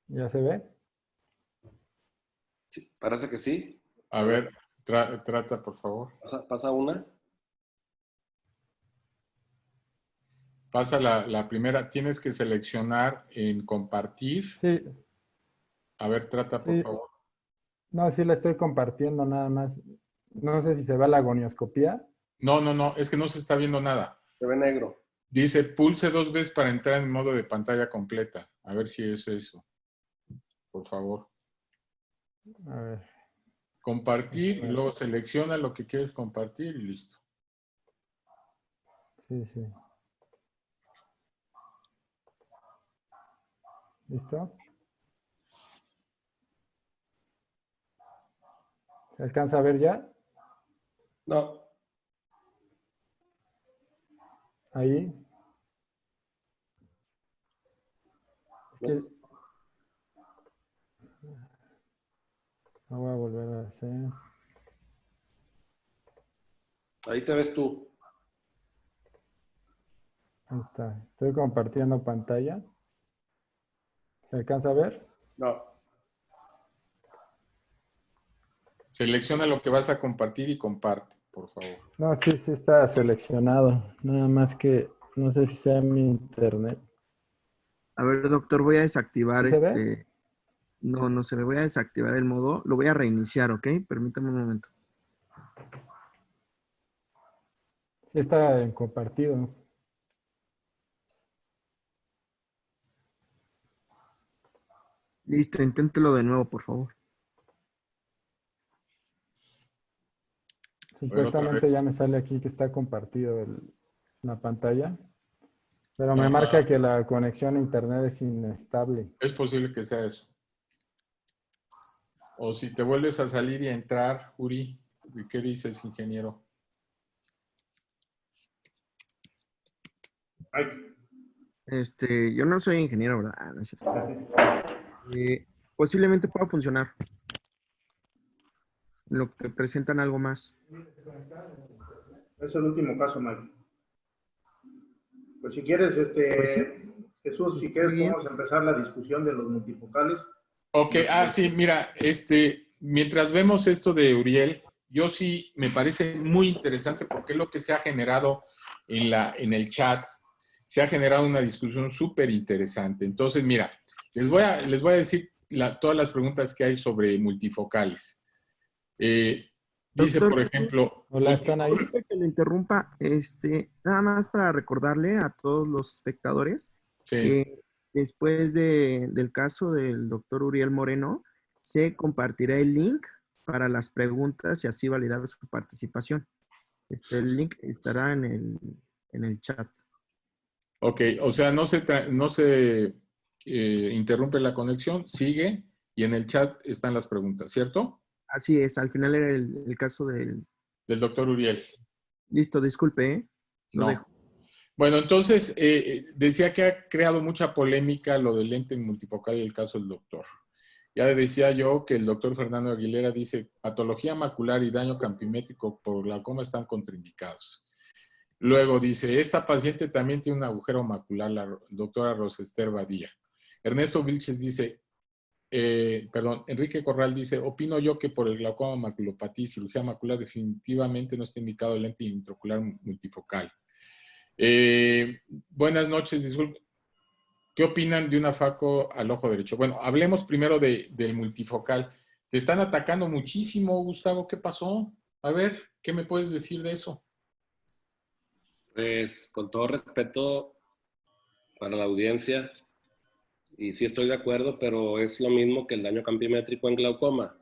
[SPEAKER 5] ¿Ya se ve?
[SPEAKER 4] Sí, parece que sí.
[SPEAKER 2] A ver, trata, por favor.
[SPEAKER 4] Pasa una.
[SPEAKER 2] Pasa la primera. Tienes que seleccionar en compartir.
[SPEAKER 5] Sí.
[SPEAKER 2] A ver, trata, por favor.
[SPEAKER 5] No, sí la estoy compartiendo nada más. No sé si se ve la gonioscopía.
[SPEAKER 2] No, es que no se está viendo nada.
[SPEAKER 4] Se ve negro.
[SPEAKER 2] Dice, pulse 2 veces para entrar en modo de pantalla completa. A ver si es eso. Por favor.
[SPEAKER 5] A ver.
[SPEAKER 2] Compartir, y luego selecciona lo que quieres compartir y listo.
[SPEAKER 5] Sí. ¿Listo? ¿Se alcanza a ver ya?
[SPEAKER 4] No.
[SPEAKER 5] Ahí. Es que Lo voy a volver a hacer.
[SPEAKER 4] Ahí te ves tú.
[SPEAKER 5] Ahí está. Estoy compartiendo pantalla. ¿Se alcanza a ver?
[SPEAKER 4] No.
[SPEAKER 2] Selecciona lo que vas a compartir y comparte, por favor.
[SPEAKER 5] No, sí, sí está seleccionado. Nada más que no sé si sea mi internet.
[SPEAKER 9] A ver, doctor, voy a desactivar
[SPEAKER 5] ¿Sí se ve?
[SPEAKER 9] No, no se ve. Voy a desactivar el modo. Lo voy a reiniciar, ¿ok? Permítame un momento.
[SPEAKER 5] Sí está en compartido.
[SPEAKER 9] Listo, inténtelo de nuevo, por favor.
[SPEAKER 5] Supuestamente
[SPEAKER 2] vez.
[SPEAKER 5] ya me sale aquí que está compartido la pantalla. Pero me
[SPEAKER 2] Ah,
[SPEAKER 5] marca que la conexión a internet es inestable.
[SPEAKER 2] es posible que sea eso. O si te vuelves a salir y a entrar, Uri, ¿qué dices, ingeniero?
[SPEAKER 1] Ay,
[SPEAKER 9] Yo no soy ingeniero, ¿verdad? Ah, no es cierto. Posiblemente pueda funcionar. En lo que presentan algo más.
[SPEAKER 1] es el último caso, Mike. Pues si quieres,
[SPEAKER 9] Pues sí.
[SPEAKER 1] Jesús, si
[SPEAKER 9] Está
[SPEAKER 1] quieres,
[SPEAKER 9] bien.
[SPEAKER 1] podemos empezar la discusión de los multifocales.
[SPEAKER 2] Ok, sí, mira, mientras vemos esto de Uriel, yo sí me parece muy interesante porque es lo que se ha generado en el chat. Se ha generado una discusión súper interesante. Entonces, mira, les voy a decir todas las preguntas que hay sobre multifocales. Dice,
[SPEAKER 9] Doctor,
[SPEAKER 2] por ejemplo,
[SPEAKER 5] Hola, ¿están ahí?
[SPEAKER 9] ahorita que lo interrumpa, nada más para recordarle a todos los espectadores
[SPEAKER 2] sí,
[SPEAKER 9] que después del caso del doctor Uriel Moreno, se compartirá el link para las preguntas y así validar su participación. El link estará en el chat.
[SPEAKER 2] ok, o sea, no se interrumpe la conexión, sigue y en el chat están las preguntas, ¿cierto?
[SPEAKER 9] Así es, al final era el caso del...
[SPEAKER 2] Del doctor Uriel.
[SPEAKER 9] Listo, disculpe, ¿eh? Lo
[SPEAKER 2] No.
[SPEAKER 9] dejo.
[SPEAKER 2] Bueno, entonces, decía que ha creado mucha polémica lo del lente multifocal y el caso del doctor. Ya decía yo que el doctor Fernando Aguilera dice, patología macular y daño campimétrico por glaucoma están contraindicados. Luego dice, esta paciente también tiene un agujero macular, la doctora Rosester Badía. Ernesto Vilches dice, Enrique Corral dice, opino yo que por el glaucoma, maculopatía y cirugía macular definitivamente no está indicado el lente intraocular multifocal. Buenas noches, disculpe. ¿Qué opinan de una faco al ojo derecho? Bueno, hablemos primero del multifocal. Te están atacando muchísimo, Gustavo. ¿Qué pasó? A ver, ¿qué me puedes decir de eso?
[SPEAKER 4] Pues con todo respeto para la audiencia, y sí estoy de acuerdo, pero es lo mismo que el daño campimétrico en glaucoma.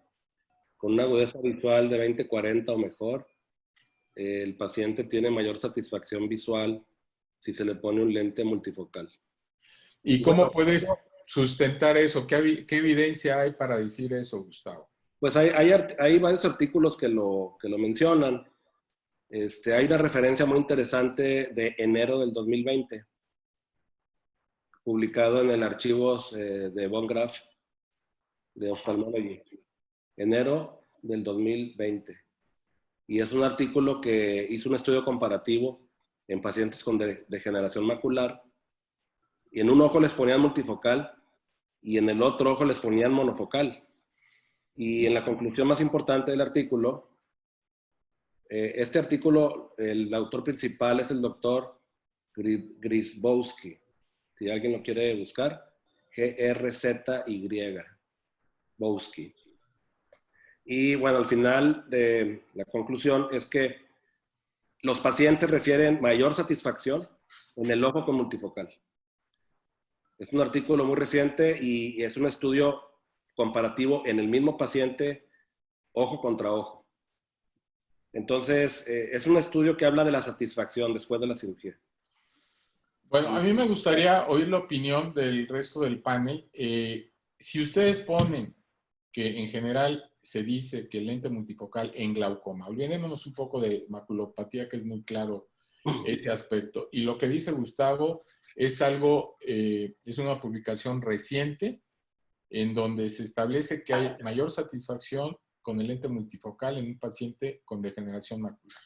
[SPEAKER 4] Con una agudeza visual de 20/40 o mejor, el paciente tiene mayor satisfacción visual si se le pone un lente multifocal.
[SPEAKER 2] ¿Y cómo puedes sustentar eso? ¿Qué evidencia hay para decir eso, Gustavo?
[SPEAKER 4] Pues hay varios artículos que lo mencionan. Hay una referencia muy interesante de enero del 2020, publicado en el Archivos de Von Graf de Ophthalmology, enero del 2020. Y es un artículo que hizo un estudio comparativo en pacientes con degeneración macular, y en un ojo les ponían multifocal y en el otro ojo les ponían monofocal. Y en la conclusión más importante del artículo, este artículo, el autor principal es el doctor Grzybowski. Si alguien lo quiere buscar, G-R-Z-Y, Bowski. Y bueno, al final de la conclusión es que los pacientes refieren mayor satisfacción en el ojo con multifocal. Es un artículo muy reciente y es un estudio comparativo en el mismo paciente, ojo contra ojo. Entonces, es un estudio que habla de la satisfacción después de la cirugía.
[SPEAKER 2] Bueno, a mí me gustaría oír la opinión del resto del panel. Si ustedes ponen que en general se dice que el lente multifocal en glaucoma, olvidémonos un poco de maculopatía, que es muy claro ese aspecto. Y lo que dice Gustavo es algo, es una publicación reciente, en donde se establece que hay mayor satisfacción con el lente multifocal en un paciente con degeneración macular.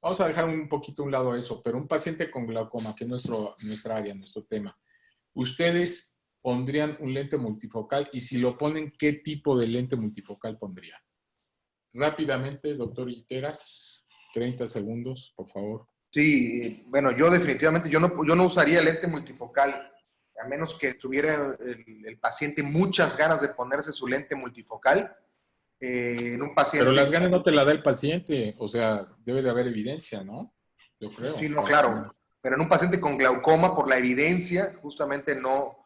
[SPEAKER 2] Vamos a dejar un poquito a un lado eso, pero un paciente con glaucoma, que es nuestra área, nuestro tema. ¿Ustedes pondrían un lente multifocal? Y si lo ponen, ¿qué tipo de lente multifocal pondrían? Rápidamente, doctor Iteras, 30 segundos, por favor.
[SPEAKER 6] Sí, bueno, yo definitivamente, yo no usaría lente multifocal, a menos que tuviera el paciente muchas ganas de ponerse su lente multifocal. En un paciente...
[SPEAKER 2] Pero las ganas no te la da el paciente, o sea, debe de haber evidencia, ¿no? Yo creo.
[SPEAKER 6] Sí, no, claro. Pero en un paciente con glaucoma, por la evidencia, justamente no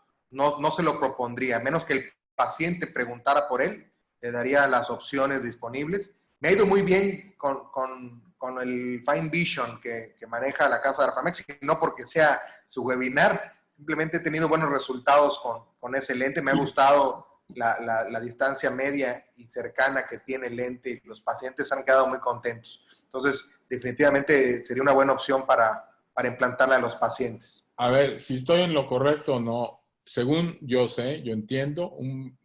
[SPEAKER 6] se lo propondría, a menos que el paciente preguntara por él, le daría las opciones disponibles. Me ha ido muy bien con el Fine Vision que maneja la casa de Arfamex, y no porque sea su webinar, simplemente he tenido buenos resultados con ese lente. Me ha gustado la distancia media y cercana que tiene el lente, y los pacientes han quedado muy contentos. Entonces, definitivamente sería una buena opción para implantarla a los pacientes.
[SPEAKER 2] A ver, si estoy en lo correcto o no. Según yo sé, yo entiendo, un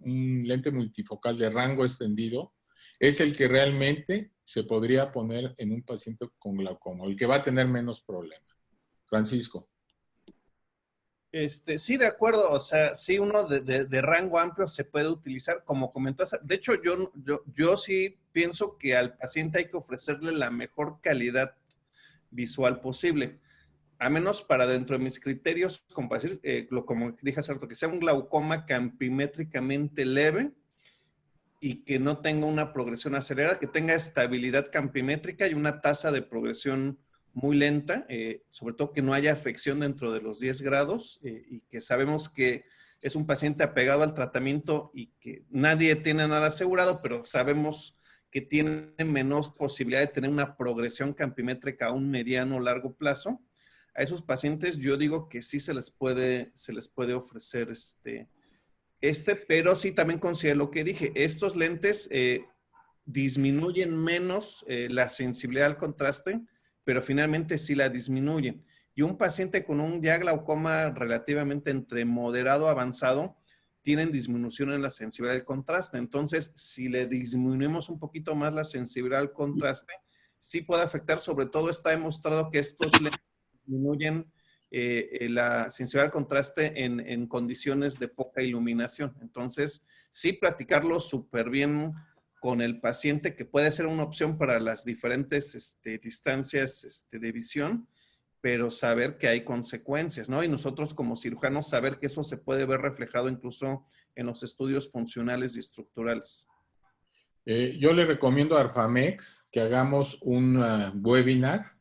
[SPEAKER 2] lente multifocal de rango extendido es el que realmente se podría poner en un paciente con glaucoma, el que va a tener menos problemas. Francisco.
[SPEAKER 3] Sí, de acuerdo. O sea, sí, uno de rango amplio se puede utilizar, como comentó. De hecho, yo sí pienso que al paciente hay que ofrecerle la mejor calidad visual posible. A menos para dentro de mis criterios, como dije hace rato, que sea un glaucoma campimétricamente leve y que no tenga una progresión acelerada, que tenga estabilidad campimétrica y una tasa de progresión muy lenta, sobre todo que no haya afección dentro de los 10 grados y que sabemos que es un paciente apegado al tratamiento y que nadie tiene nada asegurado, pero sabemos que tiene menos posibilidad de tener una progresión campimétrica a un mediano o largo plazo. A esos pacientes yo digo que sí se les puede ofrecer pero sí también considero lo que dije. Estos lentes disminuyen menos la sensibilidad al contraste, pero finalmente sí la disminuyen. Y un paciente con un ya glaucoma relativamente entre moderado a avanzado tienen disminución en la sensibilidad al contraste. Entonces, si le disminuimos un poquito más la sensibilidad al contraste, sí puede afectar. Sobre todo está demostrado que estos lentes disminuyen la sensibilidad al contraste en condiciones de poca iluminación. Entonces, sí platicarlo súper bien con el paciente, que puede ser una opción para las diferentes distancias de visión, pero saber que hay consecuencias, ¿no? Y nosotros como cirujanos saber que eso se puede ver reflejado incluso en los estudios funcionales y estructurales.
[SPEAKER 2] Yo le recomiendo a Arfamex que hagamos un webinar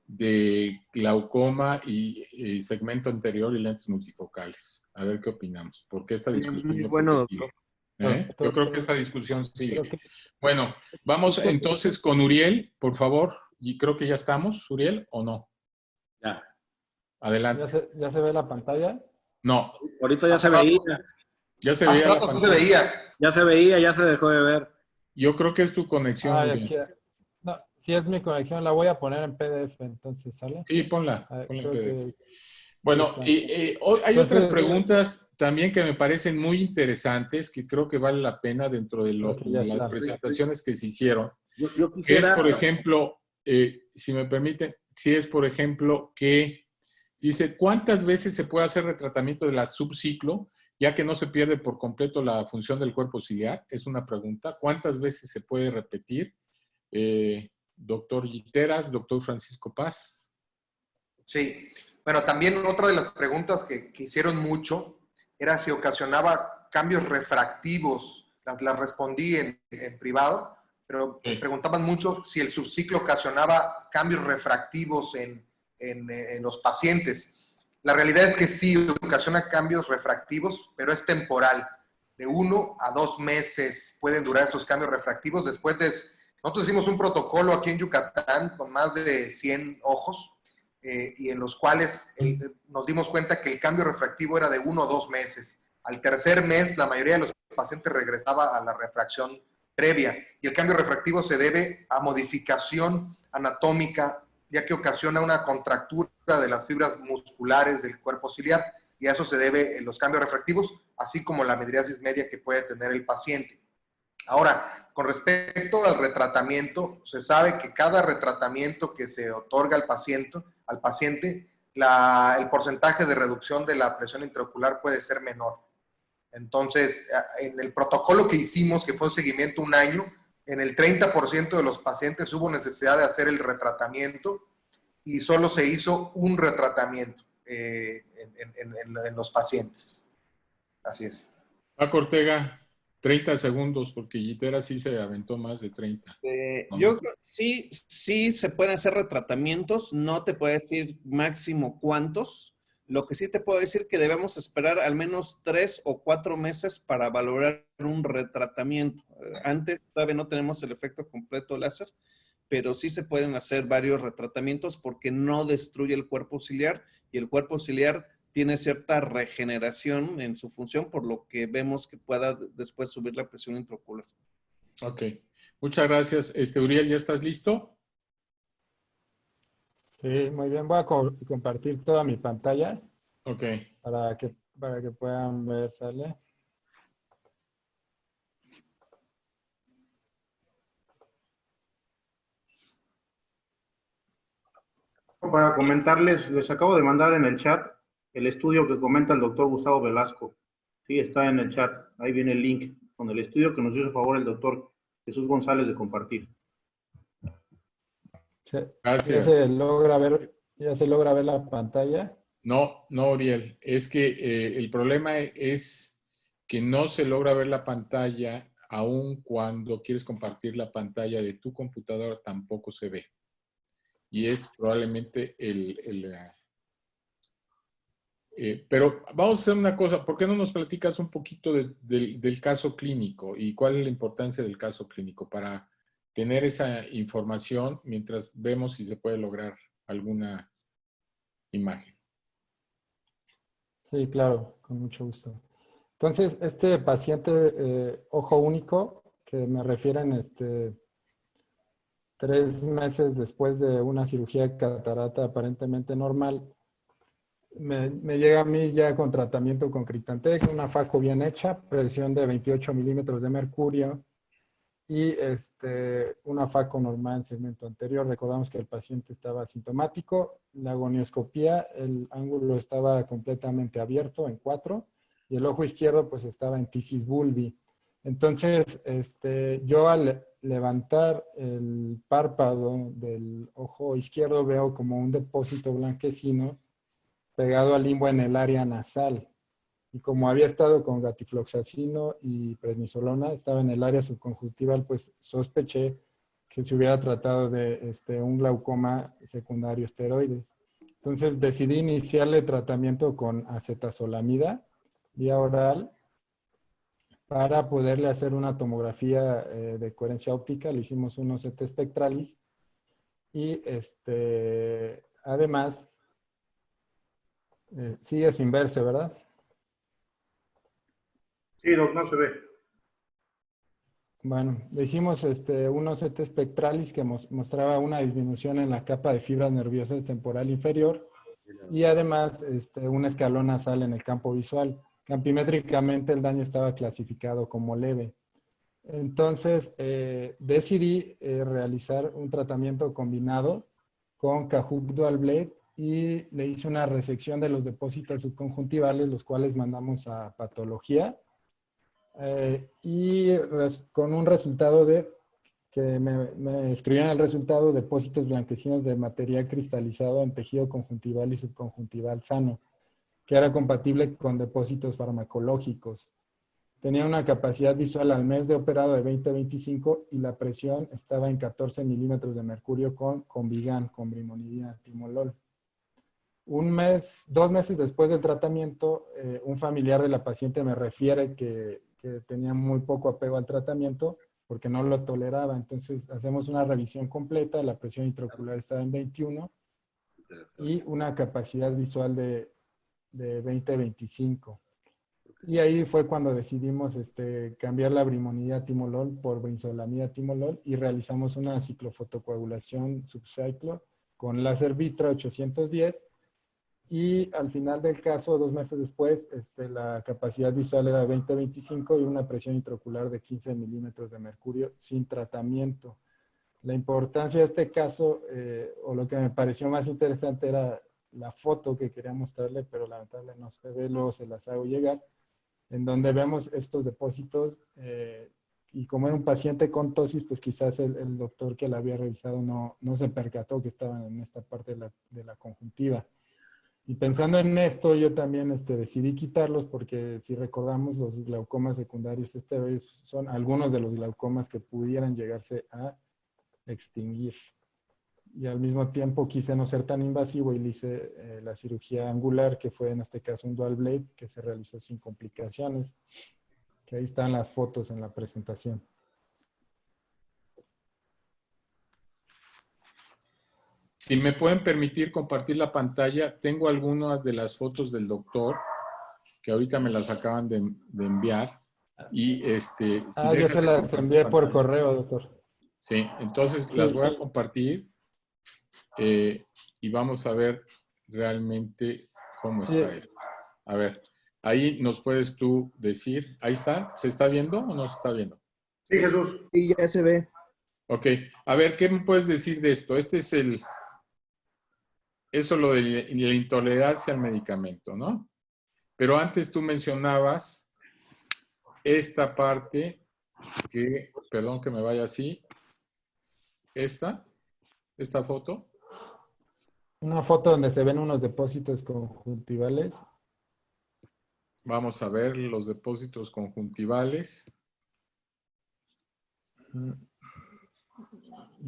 [SPEAKER 2] de glaucoma y segmento anterior y lentes multifocales. A ver qué opinamos. Porque esta discusión...
[SPEAKER 9] Muy bueno, doctor.
[SPEAKER 2] Yo creo que esta discusión sigue. Bueno, vamos entonces con Uriel, por favor. Y creo que ya estamos, Uriel, ¿o no?
[SPEAKER 10] Ya.
[SPEAKER 2] Adelante.
[SPEAKER 5] ¿Ya se ve la pantalla?
[SPEAKER 2] No.
[SPEAKER 10] Ahorita ya se veía.
[SPEAKER 2] Ya se veía la pantalla.
[SPEAKER 10] Ya se veía, ya se dejó de ver.
[SPEAKER 2] Yo creo que es tu conexión.
[SPEAKER 5] No, si es mi conexión, la voy a poner en PDF, entonces, ¿sale?
[SPEAKER 2] Sí, ponla en PDF. Bueno, hay otras preguntas también que me parecen muy interesantes, que creo que vale la pena dentro de las presentaciones que se hicieron.
[SPEAKER 10] Yo quisiera...
[SPEAKER 2] Es, por ejemplo, si me permiten, si es, por ejemplo, que dice, ¿cuántas veces se puede hacer retratamiento de la subciclo, ya que no se pierde por completo la función del cuerpo ciliar? Es una pregunta. ¿Cuántas veces se puede repetir? Doctor Iteras, doctor Francisco Paz.
[SPEAKER 6] Sí. Bueno, también otra de las preguntas que hicieron mucho era si ocasionaba cambios refractivos. Las respondí en privado, pero preguntaban mucho si el subciclo ocasionaba cambios refractivos en los pacientes. La realidad es que sí ocasiona cambios refractivos, pero es temporal. De 1 a 2 meses pueden durar estos cambios refractivos. Nosotros hicimos un protocolo aquí en Yucatán con más de 100 ojos, y en los cuales nos dimos cuenta que el cambio refractivo era de 1 o 2 meses. Al tercer mes, la mayoría de los pacientes regresaba a la refracción previa, y el cambio refractivo se debe a modificación anatómica, ya que ocasiona una contractura de las fibras musculares del cuerpo ciliar. y a eso se debe los cambios refractivos, así como la midriasis media que puede tener el paciente. Ahora, con respecto al retratamiento, se sabe que cada retratamiento que se otorga al paciente, el porcentaje de reducción de la presión intraocular puede ser menor. Entonces, en el protocolo que hicimos, que fue un seguimiento un año, en el 30% de los pacientes hubo necesidad de hacer el retratamiento y solo se hizo un retratamiento en los pacientes. Así es.
[SPEAKER 2] Paco Ortega, 30 segundos, porque Gitera sí se aventó más de 30.
[SPEAKER 3] Yo creo sí se pueden hacer retratamientos, no te puedo decir máximo cuántos. Lo que sí te puedo decir que debemos esperar al menos 3 o 4 meses para valorar un retratamiento. Antes todavía no tenemos el efecto completo láser, pero sí se pueden hacer varios retratamientos porque no destruye el cuerpo ciliar y el cuerpo ciliar tiene cierta regeneración en su función, por lo que vemos que pueda después subir la presión intraocular.
[SPEAKER 2] Ok, muchas gracias. Uriel, ¿ya estás listo?
[SPEAKER 5] Sí, muy bien. Voy a compartir toda mi pantalla.
[SPEAKER 2] Ok.
[SPEAKER 5] Para que puedan ver, ¿sale?
[SPEAKER 1] Para comentarles, les acabo de mandar en el chat el estudio que comenta el doctor Gustavo Velasco. Sí, está en el chat. Ahí viene el link con el estudio que nos hizo favor el doctor Jesús González de compartir.
[SPEAKER 2] Gracias.
[SPEAKER 5] ¿Ya se logra ver la pantalla?
[SPEAKER 2] No, Uriel. Es que el problema es que no se logra ver la pantalla aun cuando quieres compartir la pantalla de tu computadora, tampoco se ve. Y es probablemente pero vamos a hacer una cosa. ¿Por qué no nos platicas un poquito del caso clínico y cuál es la importancia del caso clínico para tener esa información mientras vemos si se puede lograr alguna imagen?
[SPEAKER 5] Sí, claro, con mucho gusto. Entonces, este paciente ojo único, que me refieren 3 meses después de una cirugía de catarata aparentemente normal, me llega a mí ya con tratamiento con Critantec, una faco bien hecha, presión de 28 milímetros de mercurio y una faco normal en segmento anterior. Recordamos que el paciente estaba asintomático, la gonioscopía, el ángulo estaba completamente abierto en 4 y el ojo izquierdo pues estaba en tisis bulbi. Entonces, yo al levantar el párpado del ojo izquierdo veo como un depósito blanquecino pegado al limbo en el área nasal. Y como había estado con gatifloxacino y prednisolona, estaba en el área subconjuntival, pues sospeché que se hubiera tratado de un glaucoma secundario esteroides. Entonces decidí iniciarle tratamiento con acetazolamida vía oral para poderle hacer una tomografía de coherencia óptica. Le hicimos unos CT spectralis y además sigue sin verse, ¿verdad?
[SPEAKER 1] Sí, doc, no se ve.
[SPEAKER 5] Bueno, le hicimos unos CT spectralis que mostraba una disminución en la capa de fibras nerviosas temporal inferior y además un escalón nasal en el campo visual. Campimétricamente el daño estaba clasificado como leve. Entonces decidí realizar un tratamiento combinado con Cajuc Dual Blade y le hice una resección de los depósitos subconjuntivales, los cuales mandamos a patología. Con un resultado que me escribían el resultado, depósitos blanquecinos de material cristalizado en tejido conjuntival y subconjuntival sano, que era compatible con depósitos farmacológicos. Tenía una capacidad visual al mes de operado de 20-25 y la presión estaba en 14 milímetros de mercurio con Vigan, con brimonidina, timolol. 2 meses después del tratamiento, un familiar de la paciente me refiere que tenía muy poco apego al tratamiento porque no lo toleraba. Entonces hacemos una revisión completa, la presión intraocular estaba en 21 y una capacidad visual de 20-25. Y ahí fue cuando decidimos cambiar la brimonidina timolol por brinzolamida timolol y realizamos una ciclofotocoagulación subciclo con láser Vitra 810 Y al final del caso, 2 meses después, la capacidad visual era 20-25 y una presión intraocular de 15 milímetros de mercurio sin tratamiento. La importancia de este caso, o lo que me pareció más interesante, era la foto que quería mostrarle, pero lamentablemente no se ve, luego se las hago llegar, en donde vemos estos depósitos, y como era un paciente con tosis, pues quizás el doctor que la había revisado no se percató que estaban en esta parte de la conjuntiva. Y pensando en esto, yo también decidí quitarlos porque si recordamos los glaucomas secundarios, son algunos de los glaucomas que pudieran llegarse a extinguir. Y al mismo tiempo quise no ser tan invasivo y le hice la cirugía angular, que fue en este caso un dual blade, que se realizó sin complicaciones. Que ahí están las fotos en la presentación.
[SPEAKER 2] Si me pueden permitir compartir la pantalla, tengo algunas de las fotos del doctor, que ahorita me las acaban de enviar. Y si
[SPEAKER 5] yo se las envié por correo, doctor.
[SPEAKER 2] Sí, entonces
[SPEAKER 5] Sí,
[SPEAKER 2] las voy a
[SPEAKER 5] sí.
[SPEAKER 2] compartir y vamos a ver realmente cómo está esto. A ver, ahí nos puedes tú decir, ahí está, ¿se está viendo o no se está viendo?
[SPEAKER 1] Sí, Jesús.
[SPEAKER 9] Y ya se ve.
[SPEAKER 2] Ok, a ver, ¿qué me puedes decir de esto? Eso lo de la intolerancia al medicamento, ¿no? Pero antes tú mencionabas esta parte que, perdón que me vaya así, esta foto.
[SPEAKER 5] Una foto donde se ven unos depósitos conjuntivales.
[SPEAKER 2] Vamos a ver los depósitos conjuntivales.
[SPEAKER 5] Un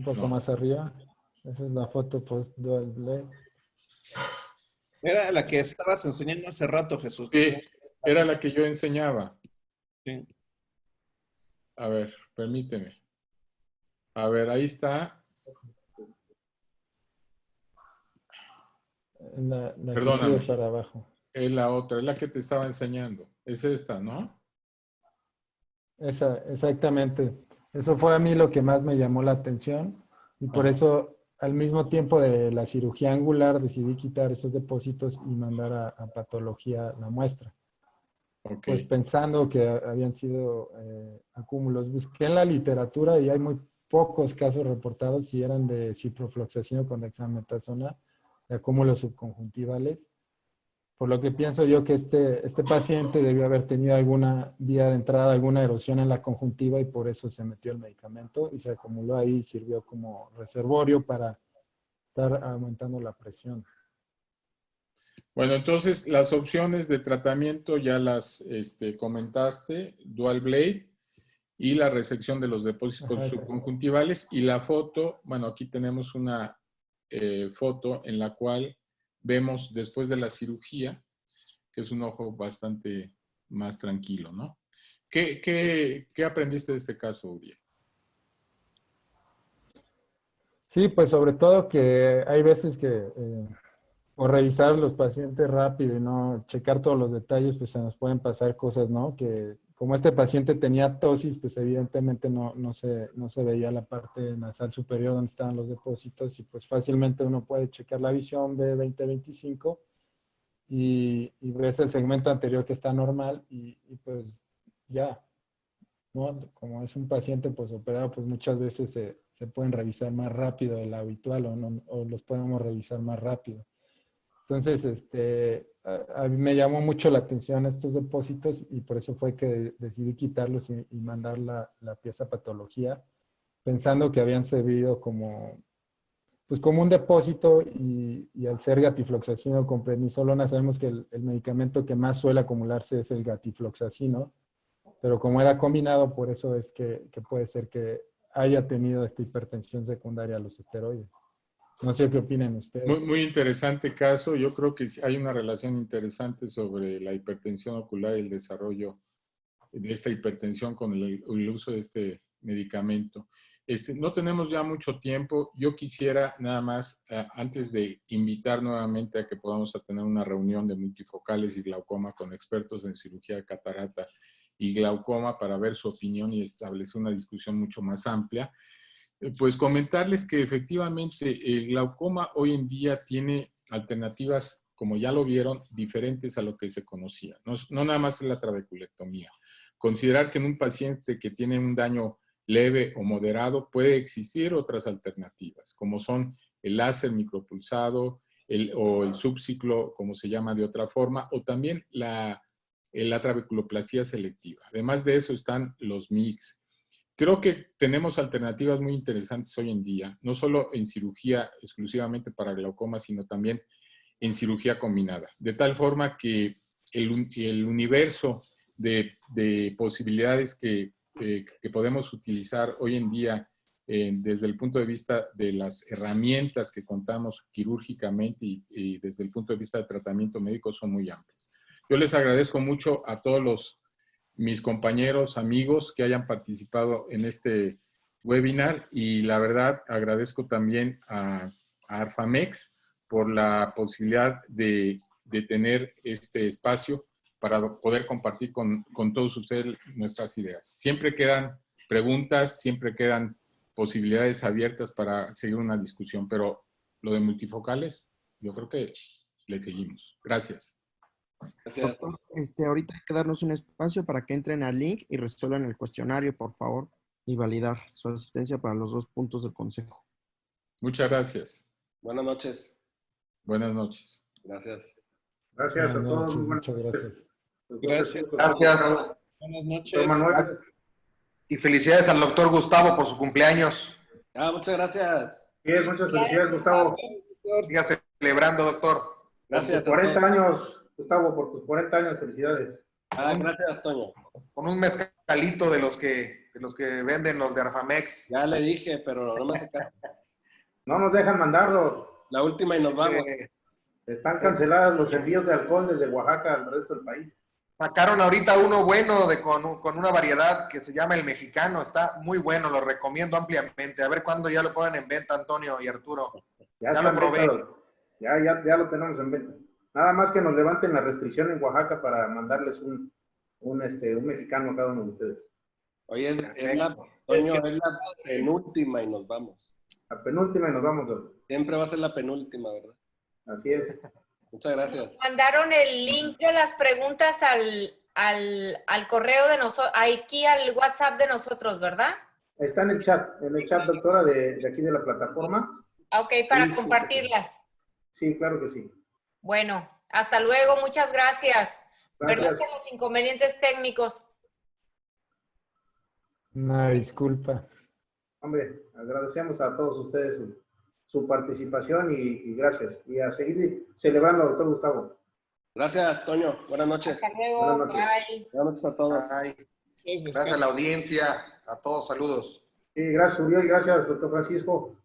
[SPEAKER 5] poco más arriba. Esa es la foto post-dual blade.
[SPEAKER 3] Era la que estabas enseñando hace rato, Jesús.
[SPEAKER 2] Sí, era la que yo enseñaba.
[SPEAKER 3] Sí.
[SPEAKER 2] A ver, permíteme. A ver, ahí está.
[SPEAKER 5] Perdóname. Para abajo.
[SPEAKER 2] Es la otra, es la que te estaba enseñando. Es esta, ¿no?
[SPEAKER 5] Exactamente. Eso fue a mí lo que más me llamó la atención. Y por eso, al mismo tiempo de la cirugía angular, decidí quitar esos depósitos y mandar a patología la muestra.
[SPEAKER 2] Okay.
[SPEAKER 5] Pues pensando que habían sido acúmulos. Busqué en la literatura y hay muy pocos casos reportados y eran de ciprofloxacino con dexametasona, de acúmulos subconjuntivales. Por lo que pienso yo que este paciente debió haber tenido alguna vía de entrada, alguna erosión en la conjuntiva y por eso se metió el medicamento y se acumuló ahí y sirvió como reservorio para estar aumentando la presión.
[SPEAKER 2] Bueno, entonces las opciones de tratamiento ya las comentaste, dual blade y la resección de los depósitos subconjuntivales y la foto, bueno, aquí tenemos una foto en la cual vemos después de la cirugía, que es un ojo bastante más tranquilo, ¿no? ¿Qué aprendiste de este caso, Uriel?
[SPEAKER 5] Sí, pues sobre todo que hay veces que por revisar los pacientes rápido y no checar todos los detalles, pues se nos pueden pasar cosas, ¿no? Que como este paciente tenía tosis, pues evidentemente no se veía la parte nasal superior donde estaban los depósitos y pues fácilmente uno puede checar la visión, ve 20-25 y ves el segmento anterior que está normal y pues ya, ¿no? Como es un paciente pues operado, pues muchas veces se pueden revisar más rápido de lo habitual o los podemos revisar más rápido. Entonces, a mí me llamó mucho la atención estos depósitos y por eso fue que decidí quitarlos y mandar la pieza a patología, pensando que habían servido como un depósito y al ser gatifloxacino con prednisolona, sabemos que el medicamento que más suele acumularse es el gatifloxacino, pero como era combinado, por eso es que puede ser que haya tenido esta hipertensión secundaria a los esteroides. No sé qué opinan ustedes.
[SPEAKER 2] Muy interesante caso. Yo creo que hay una relación interesante sobre la hipertensión ocular y el desarrollo de esta hipertensión con el uso de este medicamento. No tenemos ya mucho tiempo. Yo quisiera nada más, antes de invitar nuevamente a que podamos tener una reunión de multifocales y glaucoma con expertos en cirugía de catarata y glaucoma para ver su opinión y establecer una discusión mucho más amplia, pues comentarles que efectivamente el glaucoma hoy en día tiene alternativas como ya lo vieron, diferentes a lo que se conocía. No nada más es la trabeculectomía. Considerar que en un paciente que tiene un daño leve o moderado puede existir otras alternativas, como son el láser micropulsado o el subciclo, como se llama de otra forma, o también la trabeculoplastia selectiva. Además de eso están los MIGS. Creo que tenemos alternativas muy interesantes hoy en día, no solo en cirugía exclusivamente para glaucoma, sino también en cirugía combinada. De tal forma que el universo de posibilidades que podemos utilizar hoy en día desde el punto de vista de las herramientas que contamos quirúrgicamente y desde el punto de vista de tratamiento médico son muy amplias. Yo les agradezco mucho a todos mis compañeros, amigos que hayan participado en este webinar y la verdad agradezco también a ARFAMEX por la posibilidad de tener este espacio para poder compartir con todos ustedes nuestras ideas. Siempre quedan preguntas, siempre quedan posibilidades abiertas para seguir una discusión, pero lo de multifocales, yo creo que le seguimos. Gracias.
[SPEAKER 10] Gracias.
[SPEAKER 9] Doctor, ahorita hay que darnos un espacio para que entren al link y resuelvan el cuestionario, por favor, y validar su asistencia para los 2 puntos del consejo.
[SPEAKER 2] Muchas gracias.
[SPEAKER 10] Buenas noches.
[SPEAKER 2] Buenas noches.
[SPEAKER 10] Gracias.
[SPEAKER 1] Gracias a
[SPEAKER 5] Buenas
[SPEAKER 1] todos.
[SPEAKER 5] noches,
[SPEAKER 1] Muy buenas
[SPEAKER 5] muchas
[SPEAKER 1] noches.
[SPEAKER 5] gracias.
[SPEAKER 3] Gracias.
[SPEAKER 6] Gracias.
[SPEAKER 3] Buenas
[SPEAKER 1] Doctor
[SPEAKER 3] noches.
[SPEAKER 1] Manuel.
[SPEAKER 6] Y felicidades al doctor Gustavo por su cumpleaños.
[SPEAKER 10] Muchas gracias.
[SPEAKER 1] Bien, muchas felicidades, Gustavo.
[SPEAKER 6] Siga celebrando, doctor.
[SPEAKER 1] Por
[SPEAKER 10] Gracias.
[SPEAKER 1] tus 40 años, Gustavo, por tus 40 años, felicidades.
[SPEAKER 10] Gracias, Toño.
[SPEAKER 6] Con un mezcalito de los que venden los de Arfamex.
[SPEAKER 10] Ya le dije, pero no me hace caso.
[SPEAKER 1] No nos dejan mandarlo.
[SPEAKER 10] La última y nos vamos.
[SPEAKER 1] Están cancelados los envíos de alcohol desde Oaxaca al resto del país.
[SPEAKER 6] Sacaron ahorita uno bueno con una variedad que se llama el mexicano. Está muy bueno, lo recomiendo ampliamente. A ver cuándo ya lo ponen en venta, Antonio y Arturo.
[SPEAKER 1] Ya
[SPEAKER 6] lo probé.
[SPEAKER 1] Ya lo tenemos en venta. Nada más que nos levanten la restricción en Oaxaca para mandarles un mexicano a cada uno de ustedes.
[SPEAKER 10] Oye, Toño, es la penúltima y nos vamos.
[SPEAKER 1] La penúltima y nos vamos.
[SPEAKER 10] Siempre va a ser la penúltima, ¿verdad?
[SPEAKER 1] Así es.
[SPEAKER 10] Muchas gracias.
[SPEAKER 7] Mandaron el link de las preguntas al correo de nosotros, aquí al WhatsApp de nosotros, ¿verdad?
[SPEAKER 1] Está en el chat, doctora, de aquí de la plataforma.
[SPEAKER 7] Ok, para
[SPEAKER 1] Sí,
[SPEAKER 7] compartirlas.
[SPEAKER 1] Sí, claro que sí.
[SPEAKER 7] Bueno, hasta luego, muchas gracias.
[SPEAKER 1] Gracias.
[SPEAKER 7] Perdón por los inconvenientes técnicos.
[SPEAKER 5] Una disculpa.
[SPEAKER 1] Hombre, agradecemos a todos ustedes su participación y gracias. Y a seguir celebrando, doctor Gustavo.
[SPEAKER 10] Gracias, Toño. Buenas noches.
[SPEAKER 7] Hasta luego,
[SPEAKER 1] Buenas noches.
[SPEAKER 7] bye.
[SPEAKER 10] Buenas noches a todos.
[SPEAKER 6] Ay, gracias a la audiencia, a todos, saludos.
[SPEAKER 1] Sí, gracias, Uriel. Gracias, doctor Francisco.